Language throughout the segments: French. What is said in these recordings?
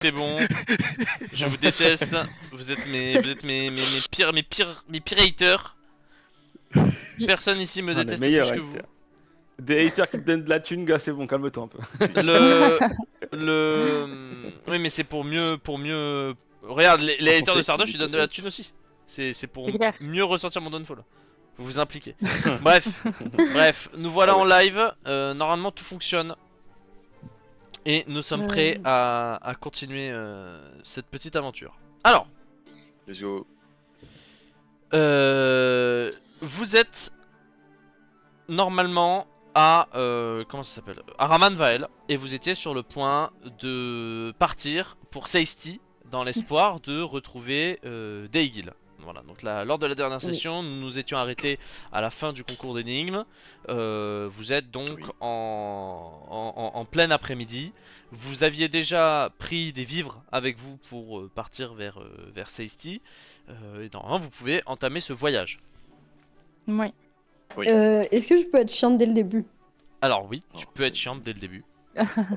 C'est bon, je vous déteste. Vous êtes mes pires haters. Personne ici me déteste plus que vous. Des haters qui te donnent de la thune, gars, c'est bon, calme-toi un peu. Le, oui, mais c'est pour mieux. Regarde, les haters de Sardoche, ils donnent de la thune aussi. C'est pour mieux ressortir mon downfall. Vous vous impliquez. Bref, nous voilà en live. Normalement, tout fonctionne. Et nous sommes prêts à continuer cette petite aventure. Alors, let's go. Vous êtes normalement à comment ça s'appelle, à Raman Vael, et vous étiez sur le point de partir pour Seisty dans l'espoir de retrouver Deigil. Voilà, donc là, lors de la dernière session, nous nous étions arrêtés à la fin du concours d'énigmes. Vous êtes donc en plein après-midi. Vous aviez déjà pris des vivres avec vous pour partir vers Seisty. Et normalement, vous pouvez entamer ce voyage. Oui. Est-ce que je peux être chiante dès le début? Alors oui, tu peux être chiante dès le début.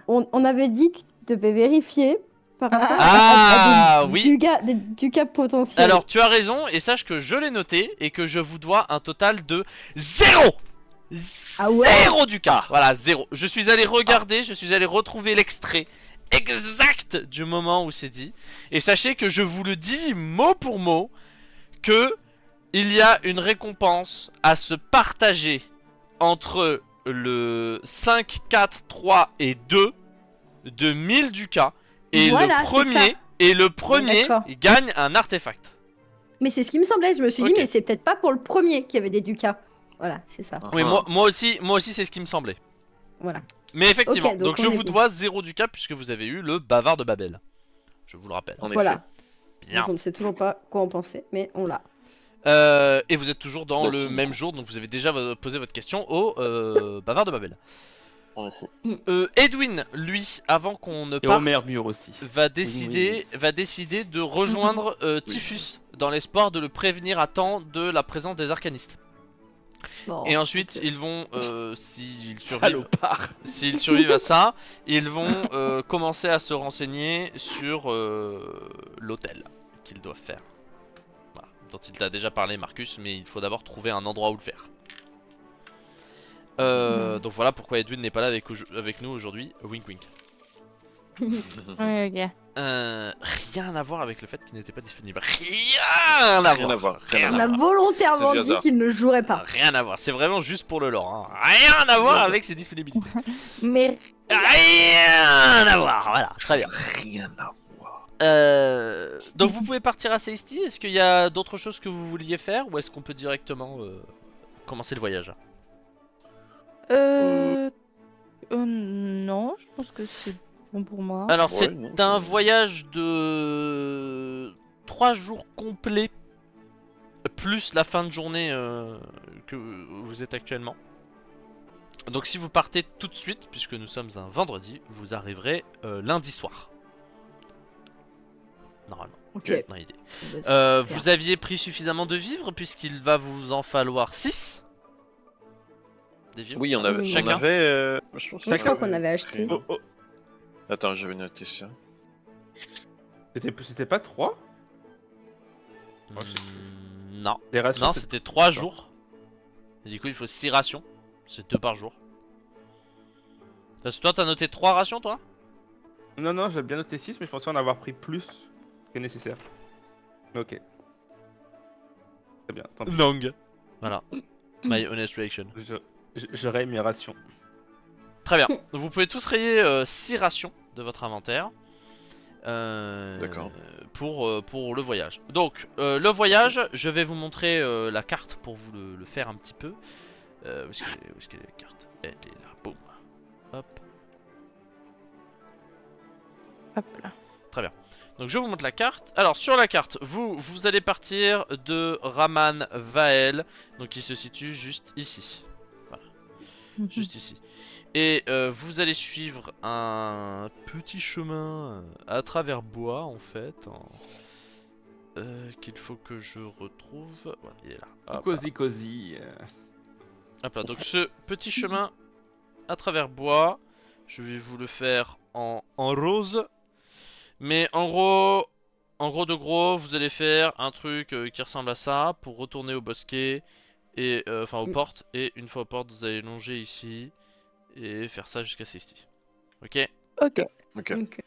On avait dit que tu devais vérifier par rapport à des ducats potentiels. Alors tu as raison, et sache que je l'ai noté et que je vous dois un total de 0. Ah ouais? 0 ducats. Voilà, 0. Je suis allé regarder, je suis allé retrouver l'extrait exact du moment où c'est dit. Et sachez que je vous le dis mot pour mot, que il y a une récompense à se partager entre le 5, 4, 3 et 2 de 1000 ducats. Et voilà, le premier gagne un artefact. Mais c'est ce qui me semblait, je me suis dit, mais c'est peut-être pas pour le premier qu'il y avait des ducats. Voilà, c'est ça. Oui, moi aussi c'est ce qui me semblait. Voilà. Mais effectivement, donc je vous dois 0 ducats puisque vous avez eu le bavard de Babel. Je vous le rappelle. Voilà. Bien. Donc on ne sait toujours pas quoi en penser, mais on l'a. Et vous êtes toujours dans le même jour, donc vous avez déjà posé votre question au bavard de Babel. Edwin, lui, avant qu'on ne parte, aussi. va décider de rejoindre Typhus dans l'espoir de le prévenir à temps de la présence des arcanistes. Bon, et ensuite, ils vont, s'ils survivent à ça, ils vont commencer à se renseigner sur l'hôtel qu'ils doivent faire. Voilà, dont il t'a déjà parlé, Marcus, mais il faut d'abord trouver un endroit où le faire. Donc voilà pourquoi Edwin n'est pas là avec nous aujourd'hui. Wink wink. Ouais, ok. Rien à voir avec le fait qu'il n'était pas disponible. Rien à voir. On a volontairement dit qu'il ne jouerait pas. Rien à voir. C'est vraiment juste pour le lore. Hein. Rien à voir avec ses disponibilités. Mais rien à voir. Voilà. Très bien. Rien à voir. Donc vous pouvez partir à Seisty. Est-ce qu'il y a d'autres choses que vous vouliez faire ou est-ce qu'on peut directement commencer le voyage? Non, je pense que c'est bon pour moi. Alors c'est un voyage de 3 jours complets, plus la fin de journée que vous êtes actuellement. Donc si vous partez tout de suite, puisque nous sommes un vendredi, vous arriverez lundi soir. Normalement. Ok. Dans l'idée. Vous aviez pris suffisamment de vivres, puisqu'il va vous en falloir 6. Des vivres. Oui, on avait. Chacun. Je crois qu'on avait acheté. Attends, je vais noter ça. C'était pas 3? Non. Les rations, Non, c'était 3 jours. Et du coup, il faut 6 rations. C'est 2 par jour. Parce que toi, t'as noté 3 rations, toi? Non, j'ai bien noté 6, mais je pensais en avoir pris plus que nécessaire. Ok. Très bien. Tant pis. Long. Voilà. My honest reaction. Je raye mes rations. Très bien. Vous pouvez tous rayer 6 rations de votre inventaire. D'accord. Pour le voyage. Donc, le voyage, je vais vous montrer la carte pour vous le faire un petit peu. Où est-ce qu'elle est la carte? Elle est là. Boum. Hop. Hop là. Très bien. Donc je vous montre la carte. Alors sur la carte, vous allez partir de Raman Vael, donc qui se situe juste ici. Voilà. Juste ici. Et vous allez suivre un petit chemin à travers bois en fait. Qu'il faut que je retrouve. Voilà, il est là. Hop là. Cozy. Hop là. Donc ce petit chemin à travers bois, je vais vous le faire en rose. Mais en gros de gros, vous allez faire un truc qui ressemble à ça pour retourner au bosquet et enfin aux portes. Et une fois aux portes, vous allez longer ici et faire ça jusqu'à Seisty. Ok. Ok. Ok. Ok.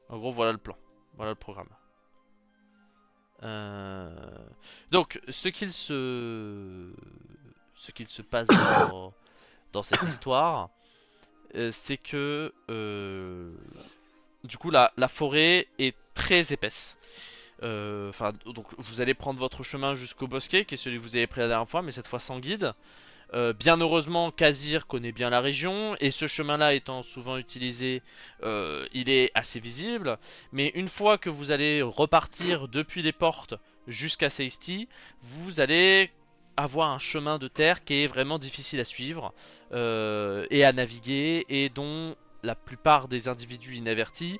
En gros, voilà le plan, voilà le programme. Donc, ce qu'il se passe dans cette histoire, c'est que du coup la forêt est très épaisse. Enfin, donc vous allez prendre votre chemin jusqu'au bosquet, qui est celui que vous avez pris la dernière fois, mais cette fois sans guide. Bien heureusement, Kazir connaît bien la région, et ce chemin-là étant souvent utilisé, il est assez visible. Mais une fois que vous allez repartir depuis les portes jusqu'à Seisty, vous allez avoir un chemin de terre qui est vraiment difficile à suivre et à naviguer, et dont la plupart des individus inavertis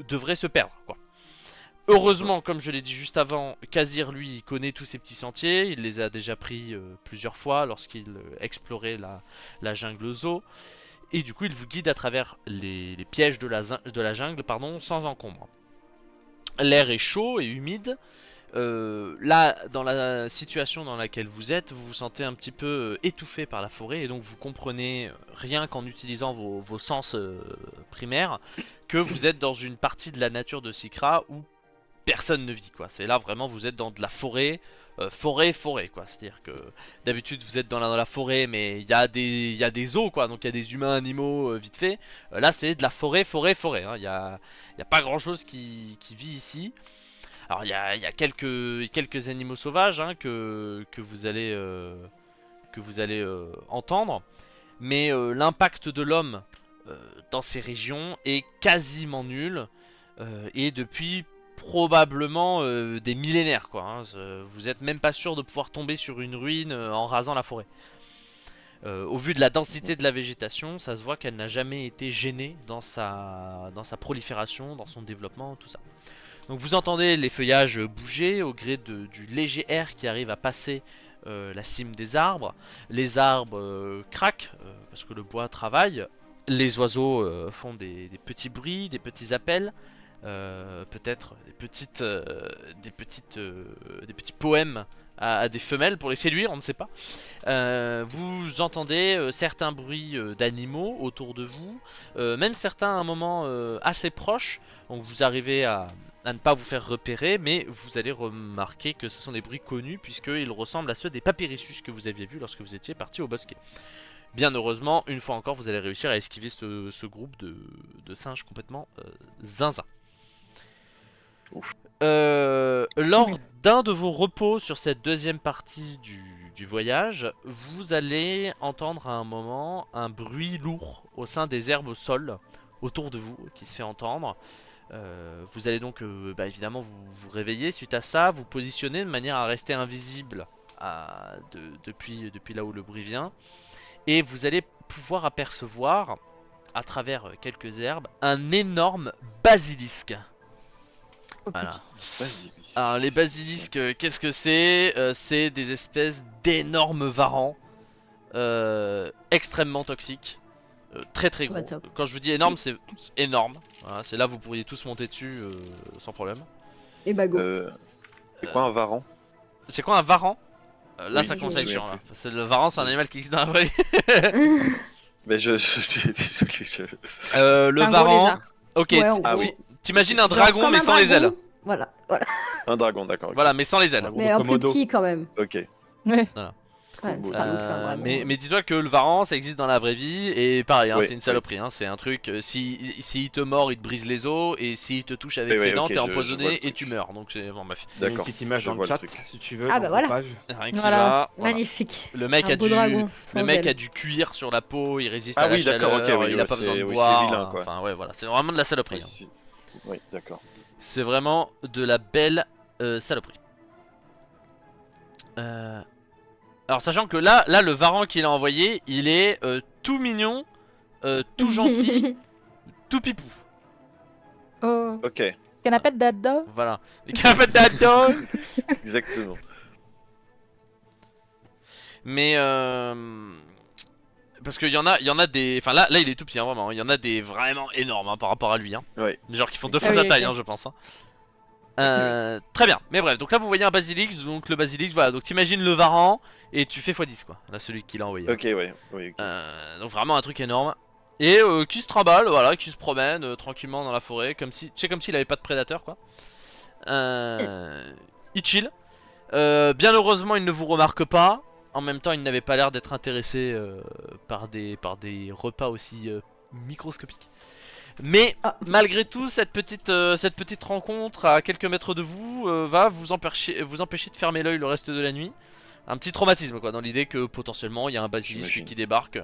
devraient se perdre, quoi. Heureusement, comme je l'ai dit juste avant, Kazir lui il connaît tous ces petits sentiers, il les a déjà pris plusieurs fois lorsqu'il explorait la jungle Zo, et du coup il vous guide à travers les pièges de la jungle, pardon, sans encombre. L'air est chaud et humide. Là, dans la situation dans laquelle vous êtes, vous vous sentez un petit peu étouffé par la forêt, et donc vous comprenez, rien qu'en utilisant vos sens primaires, que vous êtes dans une partie de la nature de Sikra où personne ne vit, quoi. C'est là vraiment, vous êtes dans de la forêt, forêt, quoi. C'est-à-dire que d'habitude vous êtes dans la forêt, mais il y a des eaux, quoi. Donc il y a des humains, animaux, vite fait. Là c'est de la forêt, hein. Il y a pas grand-chose qui vit ici. Alors il y a quelques animaux sauvages, hein, que vous allez entendre, mais l'impact de l'homme dans ces régions est quasiment nul, et depuis probablement des millénaires, quoi, hein. Vous êtes même pas sûr de pouvoir tomber sur une ruine en rasant la forêt. Au vu de la densité de la végétation, ça se voit qu'elle n'a jamais été gênée dans sa prolifération, dans son développement, tout ça. Donc vous entendez les feuillages bouger au gré du léger air qui arrive à passer la cime des arbres. Les arbres craquent parce que le bois travaille. Les oiseaux font des petits bruits, des petits appels. Peut-être des petits poèmes à des femelles pour les séduire, on ne sait pas. Vous entendez certains bruits d'animaux autour de vous, même certains à un moment assez proches, donc vous arrivez à ne pas vous faire repérer, mais vous allez remarquer que ce sont des bruits connus puisqu'ils ressemblent à ceux des Papyrussus que vous aviez vus lorsque vous étiez parti au bosquet. Bien heureusement, une fois encore, vous allez réussir à esquiver ce groupe de singes complètement zinzin. Lors d'un de vos repos sur cette deuxième partie du voyage, vous allez entendre à un moment un bruit lourd au sein des herbes au sol autour de vous qui se fait entendre. Vous allez donc évidemment vous réveiller suite à ça, vous positionner de manière à rester invisible depuis là où le bruit vient, et vous allez pouvoir apercevoir à travers quelques herbes un énorme basilisque. Voilà. Alors les basilisques, qu'est-ce que c'est? C'est des espèces d'énormes varans extrêmement toxiques, très gros. Ouais, top. Quand je vous dis énorme, c'est énorme. Voilà, c'est là vous pourriez tous monter dessus sans problème. Et bah go. C'est quoi un varan? C'est quoi un varan? Là Oui, ça je commence me à être souviens chiant là. Le varan c'est un animal qui existe dans la vraie vie. Mais je suis désolé. Le Un gros varan. lézard. Ok, Ouais, en Ah gros. oui, t'imagines un Genre dragon comme mais un sans les dragon. ailes. Voilà. un dragon, d'accord. Voilà, mais sans les ailes. Un gros Mais un plus Komodo. petit quand même. Ok. Ouais. Ouais, c'est pas non plus un dragon. Mais dis-toi que le varan ça existe dans la vraie vie, et pareil, hein, Oui, c'est une saloperie, hein, c'est un truc, s'il te mord il te brise les os, et s'il te touche avec Oui, ses oui, dents ok, t'es je vois empoisonné le et truc. tu meurs, donc c'est bon bref. Il y a une D'accord. petite image je dans le vois le chat truc. si tu veux. Ah dans bah la voilà. page. Rien qui Voilà. va, voilà. Magnifique. Le mec Un a beau du dragon. sans le mec ailes. a du cuir sur la peau, il résiste Ah à la oui, d'accord, chaleur, ok, oui, il a ouais, pas besoin de c'est- oui, boire, c'est vilain, quoi. enfin ouais voilà, c'est vraiment de la saloperie. Oui, Hein. oui, d'accord. C'est vraiment de la belle saloperie. Alors sachant que là le varan qu'il a envoyé, il est tout mignon, tout gentil, tout pipou. Oh. Ok, Canapé de dada. Voilà. Les capables d'ado. exactement. Mais Parce qu'il y en a des. Enfin là il est tout petit, hein, vraiment. Il y en a des vraiment énormes hein, par rapport à lui. Hein. Ouais. Genre qui font 2 Ah fois sa oui, taille, ok. hein, je pense. Hein. Très bien, mais bref, donc là vous voyez un Basilisk, donc le Basilisk, voilà, donc t'imagines le Varan et tu fais x10 quoi, là celui qui l'a envoyé. Ok, ouais. Oui, ok. Donc vraiment un truc énorme. Et qui se trimballe, voilà, qui se promène tranquillement dans la forêt, comme si, c'est comme s'il avait pas de prédateur quoi. Il chill. Bien heureusement il ne vous remarque pas. En même temps il n'avait pas l'air d'être intéressé par des repas aussi microscopiques. Mais malgré tout, cette petite rencontre à quelques mètres de vous va vous empêcher de fermer l'œil le reste de la nuit. Un petit traumatisme quoi, dans l'idée que potentiellement il y a un basilisque J'imagine. qui débarque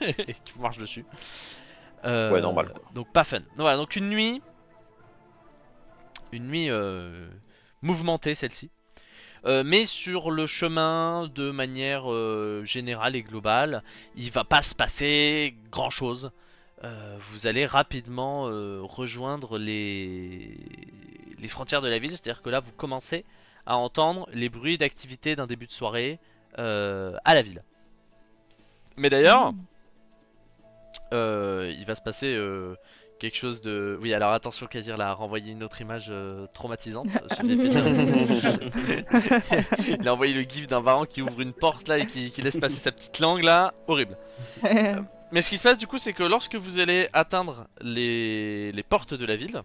et qui vous marche dessus. Ouais, normal, quoi. Donc pas fun. Donc, voilà, donc une nuit mouvementée celle-ci. Mais sur le chemin de manière générale et globale, il va pas se passer grand chose. Vous allez rapidement rejoindre les frontières de la ville, c'est-à-dire que là vous commencez à entendre les bruits d'activité d'un début de soirée à la ville. Mais d'ailleurs, il va se passer quelque chose de... Oui, alors attention, Kazir l'a renvoyé une autre image traumatisante. Il a envoyé le gif d'un varan qui ouvre une porte là et qui laisse passer sa petite langue là. Horrible. Mais ce qui se passe du coup, c'est que lorsque vous allez atteindre les portes de la ville,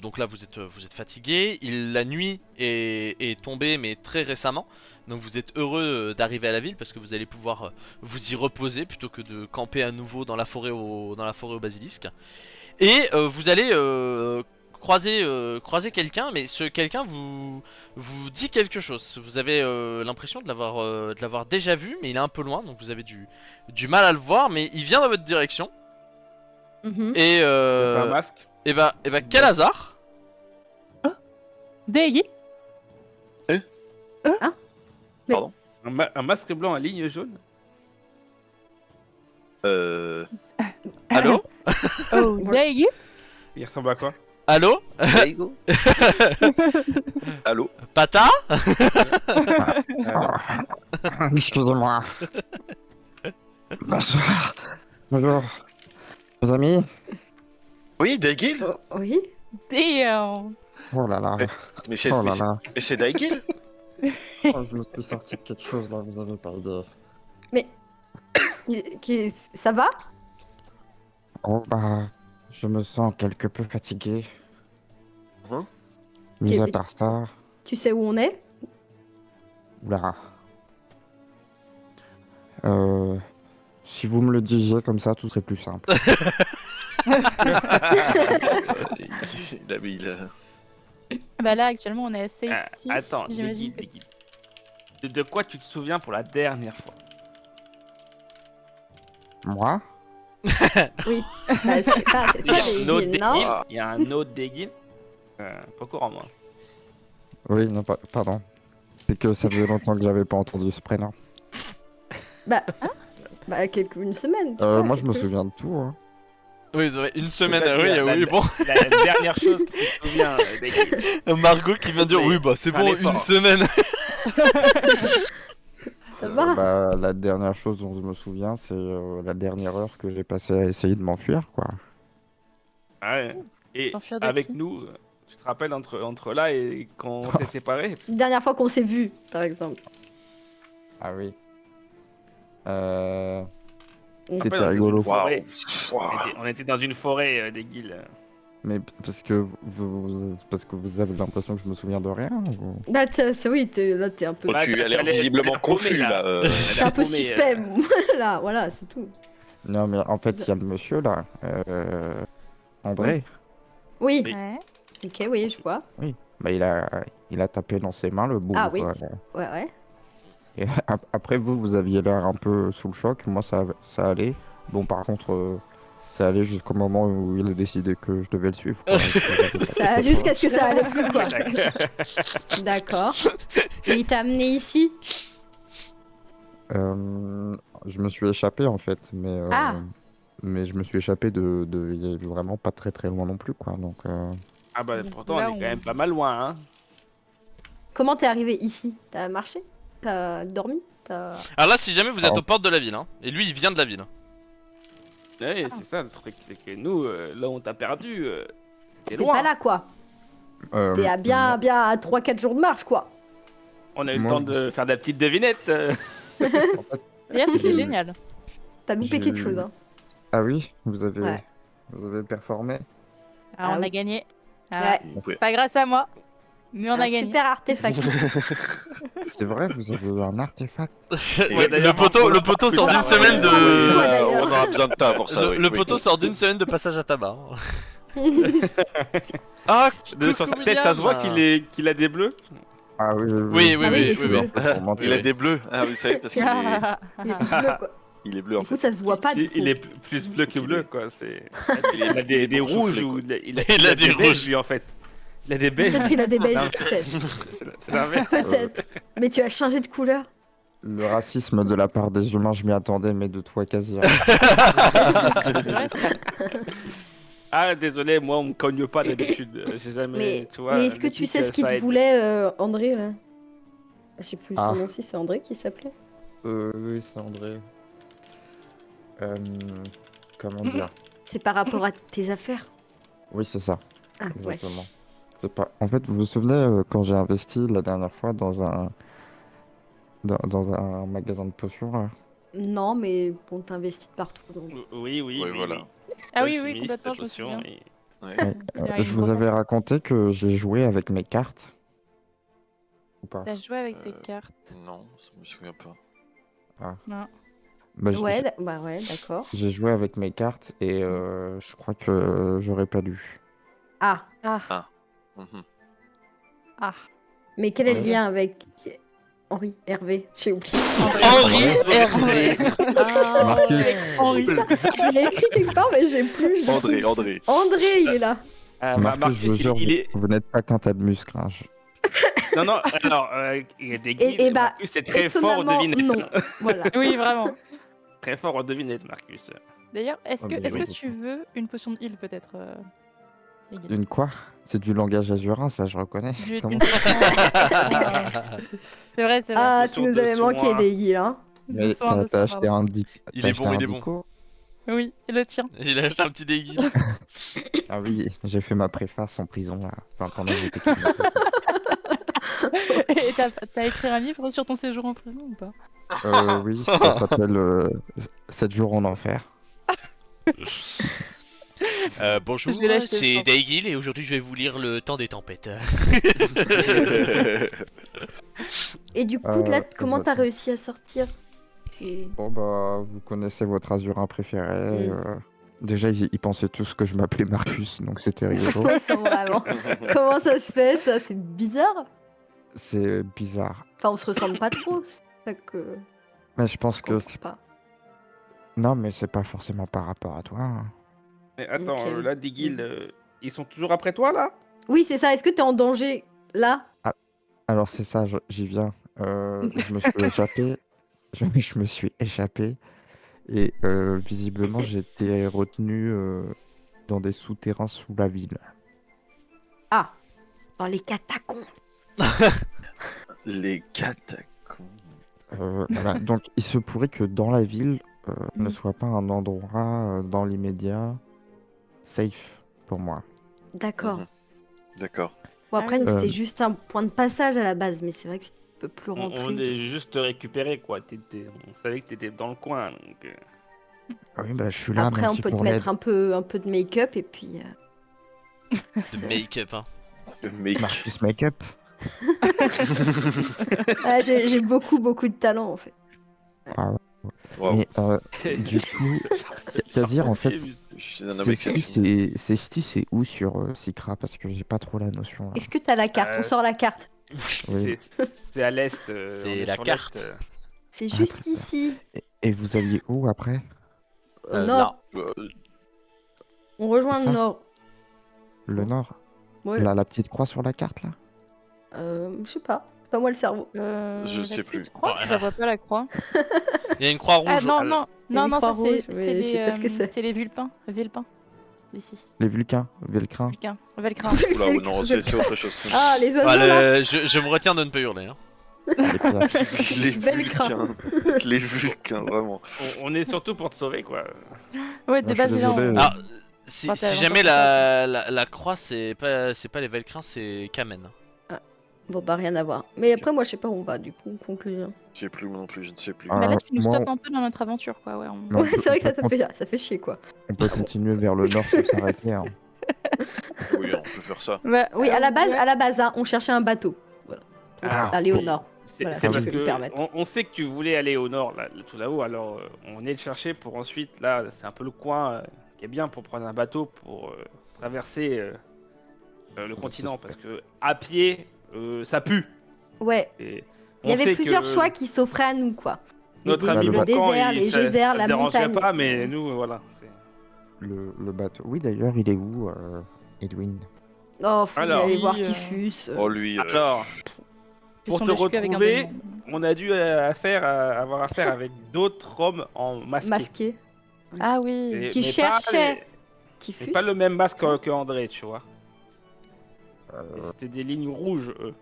donc là vous êtes fatigué, la nuit est tombée mais très récemment, donc vous êtes heureux d'arriver à la ville parce que vous allez pouvoir vous y reposer plutôt que de camper à nouveau dans la forêt au basilisque. Et vous allez croiser quelqu'un, mais ce quelqu'un vous dit quelque chose. Vous avez l'impression de l'avoir déjà vu, mais il est un peu loin, donc vous avez du mal à le voir, mais il vient dans votre direction. Mhm. Et T'as un masque. et bah quel hasard. Daegi. Un masque blanc à ligne jaune. Allô? Oh, Daegi. Il ressemble à quoi? Allô? Lego Allô? Pata? Excusez-moi. Bonsoir. Bonjour. Mes amis. Oui, Daigil? Oh, oui. Damn. Oh là là. Mais c'est Oh là là. Daigil? Oh, je me suis sorti de quelque chose là, vous avez pas idée. Ça va? Oh bah, je me sens quelque peu fatigué. Hein? Mis à Ok. part ça, Tu sais où on est? oula. Si vous me le disiez comme ça, tout serait plus simple. Bah là, actuellement, on est à 6. Attends, j'imagine. Daigil. De quoi tu te souviens pour la dernière fois? Moi? Bah, je sais pas, c'est Il y toi, a un autre Daegil, non? Daigil. Il y a un autre Daigil. Pas au courant, moi. Oui, non, pardon. C'est que ça faisait longtemps que j'avais pas entendu ce prénom. Bah, une semaine. tu vois, Moi, je me quelque- souviens de tout. Hein. Oui, une semaine, C'est-à-dire oui, la- bon. La dernière chose que tu te souviens, Daigil. Margot qui vient de dire Oui, oui, bah c'est fais un bon, effort. une semaine. Ça va? Bah, la dernière chose dont je me souviens, c'est la dernière heure que j'ai passée à essayer de m'enfuir, quoi. Ah ouais. Et S'enfuir de avec qui? nous, tu te rappelles entre là et quand on s'est séparés? Dernière fois qu'on s'est vu, par exemple. Ah oui. On- C'était Dans une rigolo. forêt. Waouh. On était dans une forêt, Daigil. Mais parce que vous avez l'impression que je me souviens de rien ou... Bah, oui, là, t'es un peu. Oh, tu as l'air Elle est- visiblement elle est paumée, confus là. T'es un peu paumée, suspect, là, voilà, c'est tout. Non, mais en fait, il y a le monsieur là, André. Oui, Oui. Ouais. ok, oui, je vois. Bah, il a tapé dans ses mains le bout. Ah oui. quoi. Ouais. Et après, vous aviez l'air un peu sous le choc. Moi, ça allait. Bon, par contre, ça allait jusqu'au moment où il a décidé que je devais le suivre. quoi. Ça, jusqu'à ce que ça allait plus, quoi. D'accord. D'accord. Et il t'a amené ici? Je me suis échappé en fait, mais je me suis échappé il y a vraiment pas très très loin non plus quoi. Donc Ah bah pourtant, Là, on est quand même pas mal loin, hein. Comment t'es arrivé ici? T'as marché? T'as dormi? Alors là, si jamais vous êtes Oh. aux portes de la ville, hein, et lui il vient de la ville. Ouais, c'est ça le truc, c'est que nous, là on t'a perdu, c'est T'es loin. pas là, quoi. T'es à bien à 3-4 jours de marche, quoi. On a eu le Moi, temps de faire des petites devinettes. D'ailleurs, c'était Je- génial. T'as loupé Je- quelque chose, hein. Ah oui, Ouais. vous avez performé. Ah, Ah on a oui. gagné. Ouais. Ouais. Pas grâce à moi, mais on a Un gagné. super artefact. C'est vrai, vous avez eu un artefact. Ouais, d'ailleurs, le poteau sort plus d'une tard, semaine ouais. de. Toi, d'ailleurs. On aura besoin de toi pour ça. Le, oui, le oui. poteau sort d'une semaine de passage à tabac. Ah, Sur sa tête, ça se voit qu'il a des bleus. Ah oui, Oui, oui, Ah oui, oui, il est oui, bleu. oui. Pour mentir. Il a des bleus. Ah, vous savez, parce qu'il est... Il est bleu, quoi. il est bleu en Du coup, fait. ça se voit pas, du Il, coup. il est plus bleu que bleu, quoi. Il a Il des est rouges soufflé, ou quoi. Il a des beiges, rouges. lui, en fait. Il a des beiges. Peut-être il a des Non. beiges, peut-être. C'est l'inverse. Peut-être. Mais tu as changé de couleur. Le racisme de la part des humains, je m'y attendais, mais de toi quasi. C'est vrai, ça. Ah, désolé, moi on me cogne pas d'habitude. J'ai jamais. Mais, tu vois, mais est-ce que tu depuis sais ce qu'il ça te aide. voulait, André, là? Je sais plus Ah. son nom aussi, c'est André qui s'appelait. Oui, c'est André. Comment dire? C'est par rapport à tes affaires. Oui, c'est ça, Ah, ouais. exactement. C'est pas... En fait, vous vous souvenez quand j'ai investi la dernière fois dans dans un magasin de potions là? Non, mais bon, t'investis de partout. Donc. Oui, oui, Oui, oui, voilà. oui. Ah oui, oui, Alchimiste, complètement, je me potion, souviens. et- Ouais. Ouais, Il y a je une vous grande- avais raconté que j'ai joué avec mes cartes. Ou pas? T'as joué avec tes Euh, cartes. Non, ça me souviens pas. Bah, Ouais, bah ouais, d'accord. j'ai joué avec mes cartes et je crois que j'aurais pas dû. Ah, Mhm. Ah. mais quel est le Ouais. lien avec Henri, Hervé? J'ai oublié. Henri Hervé. Ah, Marcus. Henri. je l'ai écrit quelque part, mais j'ai plus. je l'ai André, plus. André. André, il est là. Ah, Marcus, je vous jure, il est. vous n'êtes pas qu'un tas de muscles. Hein. Non, non, alors, il y a des guides. et bah, Marcus est très fort aux Étonnamment, devinettes. non. Voilà. Oui, vraiment. Très fort aux devinettes, Marcus. D'ailleurs, est-ce Ah, que, mais est-ce oui. que tu veux une potion de heal peut-être Egil Une quoi? C'est du langage azurin, ça je reconnais. Une Comment- potion- C'est vrai, c'est vrai. Ah, Potion tu nous de avais manqué soin. des guilds, hein. Mais soin, de t'as soin, acheté un dic. Il t'as est acheté bon, un il est bon. dico? Oui, et le tien. Il a acheté un petit déguis. Ah oui, j'ai fait ma préface en prison là. Enfin, pendant que j'étais kidnappé. Et t'as écrit un livre sur ton séjour en prison ou pas? Oui, ça s'appelle 7 jours en enfer. Bonjour, Je vais l'acheter, je c'est pense. Daigil et aujourd'hui je vais vous lire le temps des tempêtes. Et du coup, là, comment t'as exactement. réussi à sortir? C'est- Bon bah, vous connaissez votre azurin préféré. Mm. Déjà, ils pensaient tous que je m'appelais Marcus, donc c'était rigolo. Ouais, ça, vraiment. Comment ça se fait, ça? C'est bizarre. C'est bizarre. Enfin, on se ressemble pas trop. C'est ça que Mais je pense je que... comprends pas. Non, mais c'est pas forcément par rapport à toi. Hein. Mais attends, Ok. là, des guildes, ils sont toujours après toi, là? Oui, c'est ça. Est-ce que t'es en danger là? Alors c'est ça, j'y viens. Je me suis échappé. Je me suis échappé. Et visiblement, j'ai été retenu dans des souterrains sous la ville. Ah, dans les catacombes. Les catacombes. Voilà. Donc il se pourrait que dans la ville ne Mm. soit pas un endroit dans l'immédiat safe pour moi. D'accord. Mhm. D'accord. Bon, après, Ah oui. nous, c'était Euh. juste un point de passage à la base, mais c'est vrai que tu peux plus On rentrer. est juste récupéré, quoi. On savait que t'étais dans le coin, donc... Oui, bah je suis là, Après, on merci peut te pour l'aide. mettre un peu de make-up et puis. De c'est- make-up, hein. Le mec. Marcus Makeup. Ah, j'ai beaucoup de talent en fait. Wow. Mais du coup, Kazir, en fait, Je suis un homme exceptionnel. Cesti, c'est où sur Sikra? Parce que j'ai pas trop la notion. Là. Est-ce que t'as la carte? On sort la carte. Oui. C'est à l'est. C'est on est la sur carte. l'est, C'est Ah, juste très bien. ici. Et vous alliez où après? Au nord. Euh, On rejoint Ça le nord. Le nord? Ouais. La petite croix sur la carte là? Je sais pas. C'est pas moi le cerveau. Je la sais petite plus. Croix, je la vois pas la croix. Il y a une croix Ah rouge. non, alors- non, Il y a non, une non, croix ça rouge, c'est mais je sais pas ce que c'est. c'est les Vulpins. Vilpins. Ici. Les Vulcains? Velcrin? Vulcain. Velcrin. Oula, ouais, non, c'est autre chose. Ah, les oiseaux Ah, là. je me retiens de ne pas hurler. Hein. Les pirates. Les Velcrin. Vulcains. Les Vulcains, vraiment. On est surtout pour te sauver, quoi. Ouais, de Non, je base, suis il est en- désolé. Alors, si, Enfin, t'as si jamais vraiment la croix, c'est pas les Velcrins, c'est Kamen. Bon, bah, rien à voir. Mais après, moi, je sais pas où on va, du coup, conclusion. Je sais plus, moi non plus, je ne sais plus. Ah, Bah là, tu nous moi- stoppes un peu dans notre aventure, quoi. Ouais, on- Non, Ouais, c'est vrai que on peut- ça fait chier, quoi. On peut continuer vers le nord sans s'arrêter. Hein. Oui, on peut faire ça. Bah, Oui, à la base, ouais. hein, on cherchait un bateau. Voilà. Pour Ah, aller au bon. nord. C'est Voilà, c'est si parce je peux me que permettre. on sait que tu voulais aller au nord, là, tout là-haut, alors on est le chercher pour ensuite, là, c'est un peu le coin qui est bien pour prendre un bateau pour traverser le continent, parce que à pied, ça pue. Ouais, Et il y on avait sait plusieurs que choix qui s'offraient à nous, quoi. Les Notre dés- ami le Volcan, désert, il- les ça- geysers, ça la le dérangerait montagne. pas, mais nous, voilà. c'est- Le bateau. Oui, d'ailleurs, il est où, Edwin? Oh, faut Alors, aller voir oui, Typhus. Oh, lui, Alors, Ils pour sont te des cheveux avec un retrouver, démon. on a dû avoir affaire avec d'autres hommes en masqué. Masqué. Ah oui. Et- Qui mais pas cherchait les- Typhus. mais pas le même masque que André, tu vois. Euh, Et C'était des lignes rouges, eux.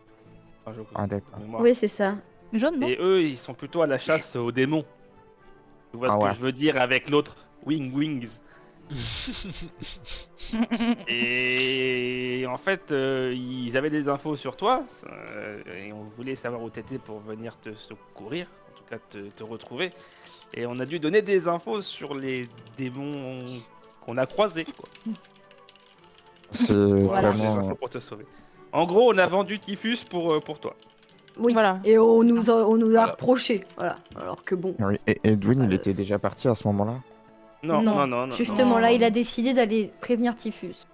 Enfin, Ah, d'accord. de mémoire. Oui, c'est ça. Jaune, non? Et eux, ils sont plutôt à la chasse aux démons. Tu vois Ah ce ouais. que je veux dire avec l'autre Wings. Et en fait, ils avaient des infos sur toi. Et on voulait savoir où t'étais pour venir te secourir. En tout cas, te retrouver. Et on a dû donner des infos sur les démons qu'on a croisés, quoi. C'est Voilà. Des vraiment. infos pour te sauver. En gros, on a vendu Typhus pour toi. Oui. Voilà. Et on nous a Voilà. reproché. Voilà. Alors que bon. Oui, et Edwin, il Euh, était déjà parti à ce moment-là? Non. Justement, non. là, il a décidé d'aller prévenir Typhus.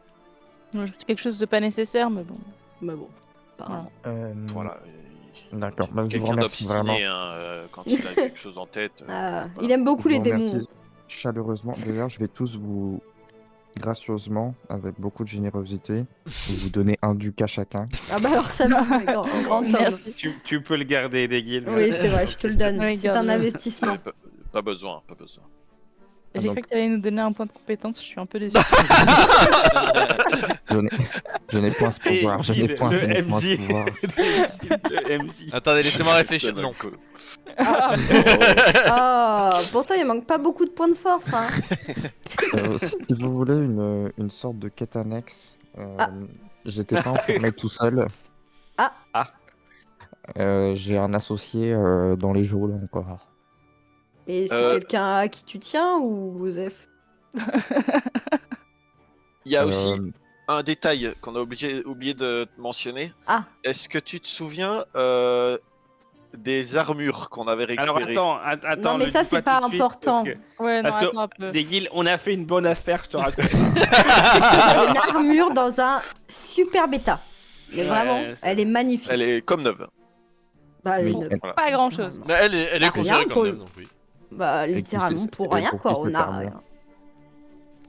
C'est quelque chose de pas nécessaire, mais bon. Mais bon. apparemment. Voilà. D'accord, bah, je vous Quelqu'un remercie vraiment. d'obstiné, hein, quand il a quelque chose en tête. Ah, voilà. il aime beaucoup Je les vous démons. remercie chaleureusement. D'ailleurs, je vais tous vous, gracieusement, avec beaucoup de générosité, vous donner un ducat chacun. Ah bah alors ça va, un grand homme. Merci. Tu peux le garder, des guildes. Oui, c'est vrai, je te le donne. Oui, C'est un garde-le. investissement. Pas besoin, pas besoin. J'ai donc- cru que tu allais nous donner un point de compétence, je suis un peu déçu. Je n'ai point ce pouvoir, je n'ai le point ce MJ. pouvoir. Le MJ. Attendez, laissez-moi réfléchir. Non. Ah, pourtant il manque pas beaucoup de points de force. Hein. Si vous voulez une sorte de quête annexe, Ah. j'étais pas enfermé tout seul. Ah. Ah. J'ai un associé dans les geôles encore. Et c'est Euh. quelqu'un à qui tu tiens ou Joseph? Il y a aussi Euh, un détail qu'on a oublié de mentionner. Ah. Est-ce que tu te souviens des armures qu'on avait Alors récupérées? attends. Non, mais le ça, dis c'est pas pas tout de suite, important. parce que Ouais, non, Parce que- attends un peu. Des guildes, on a fait une bonne affaire, je te raconte. Une armure dans un super bêta. Mais Ouais, vraiment, c'est- elle est magnifique. Elle est comme neuve. Bah, Oui, une- elle- Voilà. Pas grand chose. Mais elle est Ah, considérée rien, comme Paul. neuve, donc oui. bah, littéralement c'est- pour et rien pour quoi. qui se On a permet. rien.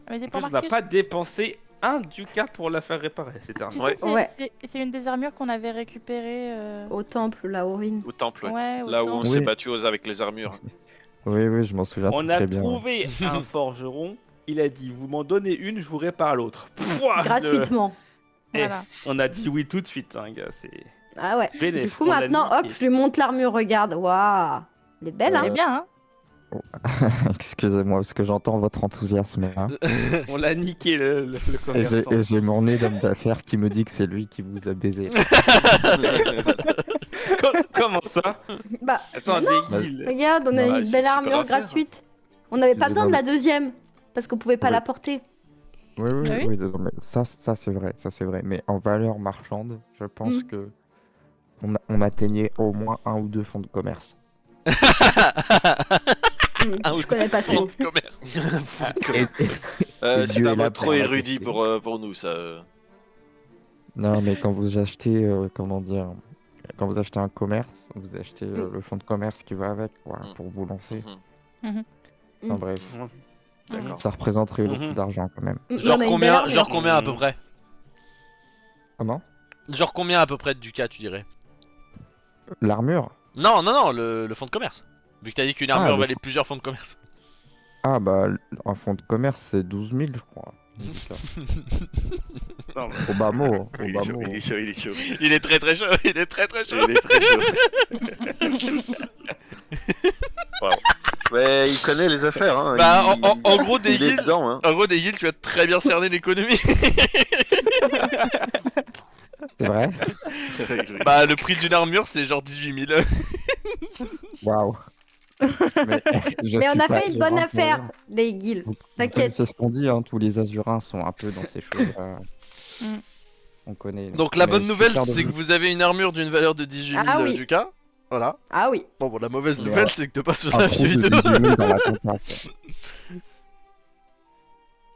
Mais j'ai En pas plus, on n'a remarqué. pas dépensé un ducat pour la faire réparer, cette arme. Tu Ouais. sais, c'est Ouais. c'est une des armures qu'on avait récupérées. Au temple, la Aurine. Au temple, ouais. Ouais, Là où on autant. s'est Oui. battu avec les armures. Oui, oui, je m'en souviens On tout a très bien. trouvé un forgeron, il a dit vous m'en donnez une, je vous répare l'autre. Pouah, Gratuitement. Voilà. On a dit oui tout de suite, hein, gars, c'est Ah ouais. bénéf. Du coup, On l'a maintenant, hop, niqué. je lui monte l'armure. Regarde. Waouh. Elle est belle, Elle hein. est bien, hein. Excusez-moi, parce que j'entends votre enthousiasme là. On l'a niqué le Et j'ai- commerçant. et j'ai mon nez d'homme d'affaires qui me dit que c'est lui qui vous a baisé. Comment ça Bah, Attends, Bah, des guildes. regarde, on a Ouais, une c'est belle super armure affaire. gratuite. On n'avait pas Je besoin de la vais deuxième. Parce qu'on pouvait pas Ouais. la porter. Oui, oui, Ah oui oui, non, mais ça c'est vrai, ça c'est vrai. Mais en valeur marchande, je pense Mm. que on atteignait au moins un ou deux fonds de commerce. Ah oui. Je connais pas ce Fonds mot. de commerce. Et- et C'est Dieu un est là mot pour trop la érudit tester. pour nous, ça. Non, mais quand vous achetez, comment dire, quand vous achetez un commerce, vous achetez le fonds de commerce qui va avec, quoi, Mm. pour vous lancer. Mhm. Enfin bref, D'accord. ça représenterait beaucoup Mhm. d'argent quand même. Genre On a une belle combien, armure. genre combien à peu près? Comment? Genre combien à peu près de ducats tu dirais? L'armure? Non, non, non, le fonds de commerce. Vu que t'as dit qu'une armure le valait plusieurs fonds de commerce. Ah bah, un fonds de commerce c'est 12 000 je crois. Non, mais- Obama. Il est chaud, il est chaud, il est chaud. Il est très très chaud, il est très très chaud. Il est très chaud. Wow. Mais il connaît les affaires, hein. Bah, il... en gros, il est Daygil, dedans, hein. en gros, Daygil, tu as très bien cerné l'économie. C'est vrai? Bah, le prix d'une armure, c'est genre 18 000. Waouh. Mais, Mais on a fait une bonne affaire, des guilds. T'inquiète. C'est ce qu'on dit, hein, tous les Azurins sont un peu dans ces choses-là. Mm. On connaît. Donc, la Mais bonne je suis nouvelle, fier de c'est que vous. vous avez une armure d'une valeur de 18 000 Ah oui. ducats. Voilà. Ah oui. Bon, la mauvaise Et nouvelle, voilà. c'est que de pas sur Un la groupe de vidéo. 18 000 dans la compta, quoi.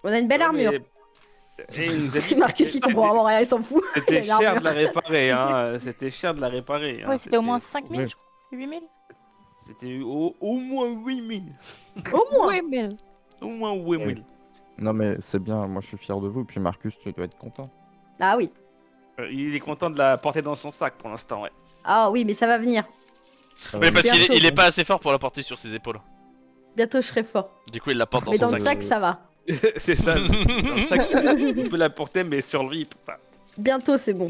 On a une belle armure. Et il nous a dit Marcus que qui comprend vraiment rien, il s'en fout. C'était Il a cher l'armure. de la réparer, hein. C'était cher de la réparer. hein. Ouais, c'était au moins 5000, Ouais. je crois. 8000 C'était au moins 8000. Au moins. 8000. Au moins 8000. Non, mais c'est bien, moi je suis fier de vous. Puis Marcus, tu dois être content. Ah oui. Il est content de la porter dans son sac pour l'instant, ouais. Ah oui, mais ça va venir. Mais parce qu'il est, Bientôt. il est pas assez fort pour la porter sur ses épaules. Bientôt, je serai fort. Du coup, il la porte dans Mais son dans le sac. sac, ça va. C'est ça. Dans le sac, il peut la porter, mais sur lui, il peut pas. Bientôt, c'est bon.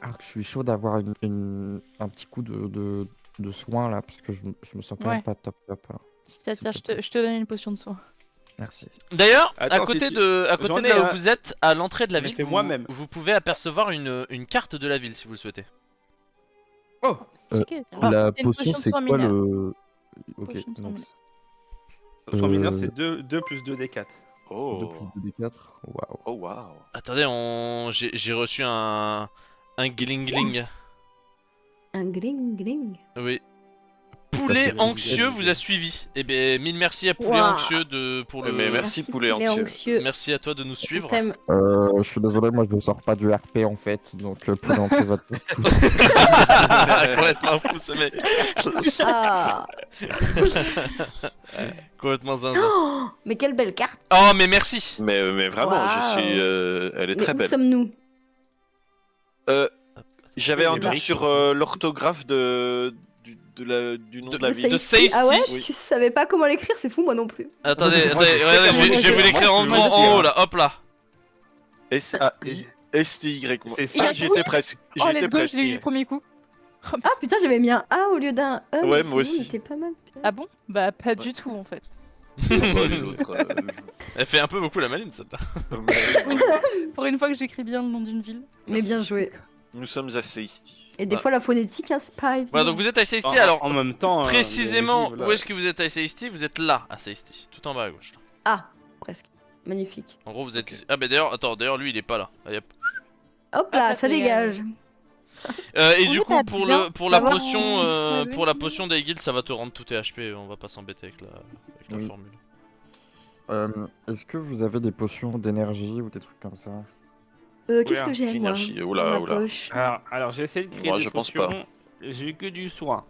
Alors que je suis chaud d'avoir un petit coup de soin là, parce que je me sens quand Ouais. même pas top. Hein. Tiens, S'il te je plaît. te donne une potion de soin. Merci. D'ailleurs, Attends, à côté si de J'en ai, là où hein. vous êtes, à l'entrée de la Je l'ai ville, fait vous, moi-même. vous pouvez apercevoir une carte de la ville si vous le souhaitez. Oh, Ok. La c'est une potion, potion de c'est soin quoi mineur. le. Ok, Potion de soin donc. mineur. son mineur, Euh, c'est 2 plus 2 D4. 2 Oh, plus 2 D4. Waouh. oh waouh. Attendez, j'ai reçu un glingling. Un gling gling. Oui. Poulet fait anxieux plaisir. vous a suivi. Eh ben, mille merci à Poulet Waouh. anxieux pour le. Mais merci, poulet anxieux. Merci à toi de nous On suivre. t'aime. Je suis désolé, moi je ne sors pas du RP en fait, donc pour entrer votre. Complètement fou ce mec. Ah. Complètement zinzin. Oh, mais quelle belle carte. Oh, mais merci. Mais vraiment, je Waouh. suis. Elle est Mais très où belle. sommes-nous? J'avais un Les doute briques. sur l'orthographe du nom de la De ville. Seisti. Ah ouais, Oui. tu savais pas comment l'écrire, c'est fou, moi non plus. Attendez, Moi, je sais regardez, comment je vais vous l'écrire en moi, grand je sais, en haut hein. là, hop là. S-A-I-S-T-Y. C'est Il a ça. J'y étais presque. Oh, J'y let's étais go, je presque. l'ai eu du premier coup. Ah putain, j'avais mis un A au lieu d'un E. Ouais, mais moi sinon, il aussi. était pas mal. Ah bon? Bah, pas du tout en fait. L'autre. Elle fait un peu beaucoup la maline celle-là. Pour une fois que j'écris bien le nom d'une ville. Mais bien joué. Nous sommes à Seisti. Et des fois, la phonétique, hein, c'est pas évident. Voilà, donc vous êtes à Seisti. En- Alors, en même temps. précisément, les livres, où est-ce que vous êtes à Seisti? Vous êtes là à Seisti, tout en bas à gauche. Là. Ah, presque. Magnifique. En gros, vous êtes ici. Ah, bah d'ailleurs, attends, d'ailleurs, lui il est pas là. Allez, hop. Hop là, Ah, ça ça dégage. dégage. Et On du est coup, pas pour bien, le pour ça la va, potion, on pour la potion d'Aegil, ça va te rendre tout tes HP. On va pas s'embêter avec la Oui. formule. Est-ce que vous avez des potions d'énergie ou des trucs comme ça? Qu'est-ce Ouais, que j'ai, moi, énergie. dans Oula, ma oula. poche? Alors j'ai essayé de créer Moi, des je pense potions. J'ai eu que du soin.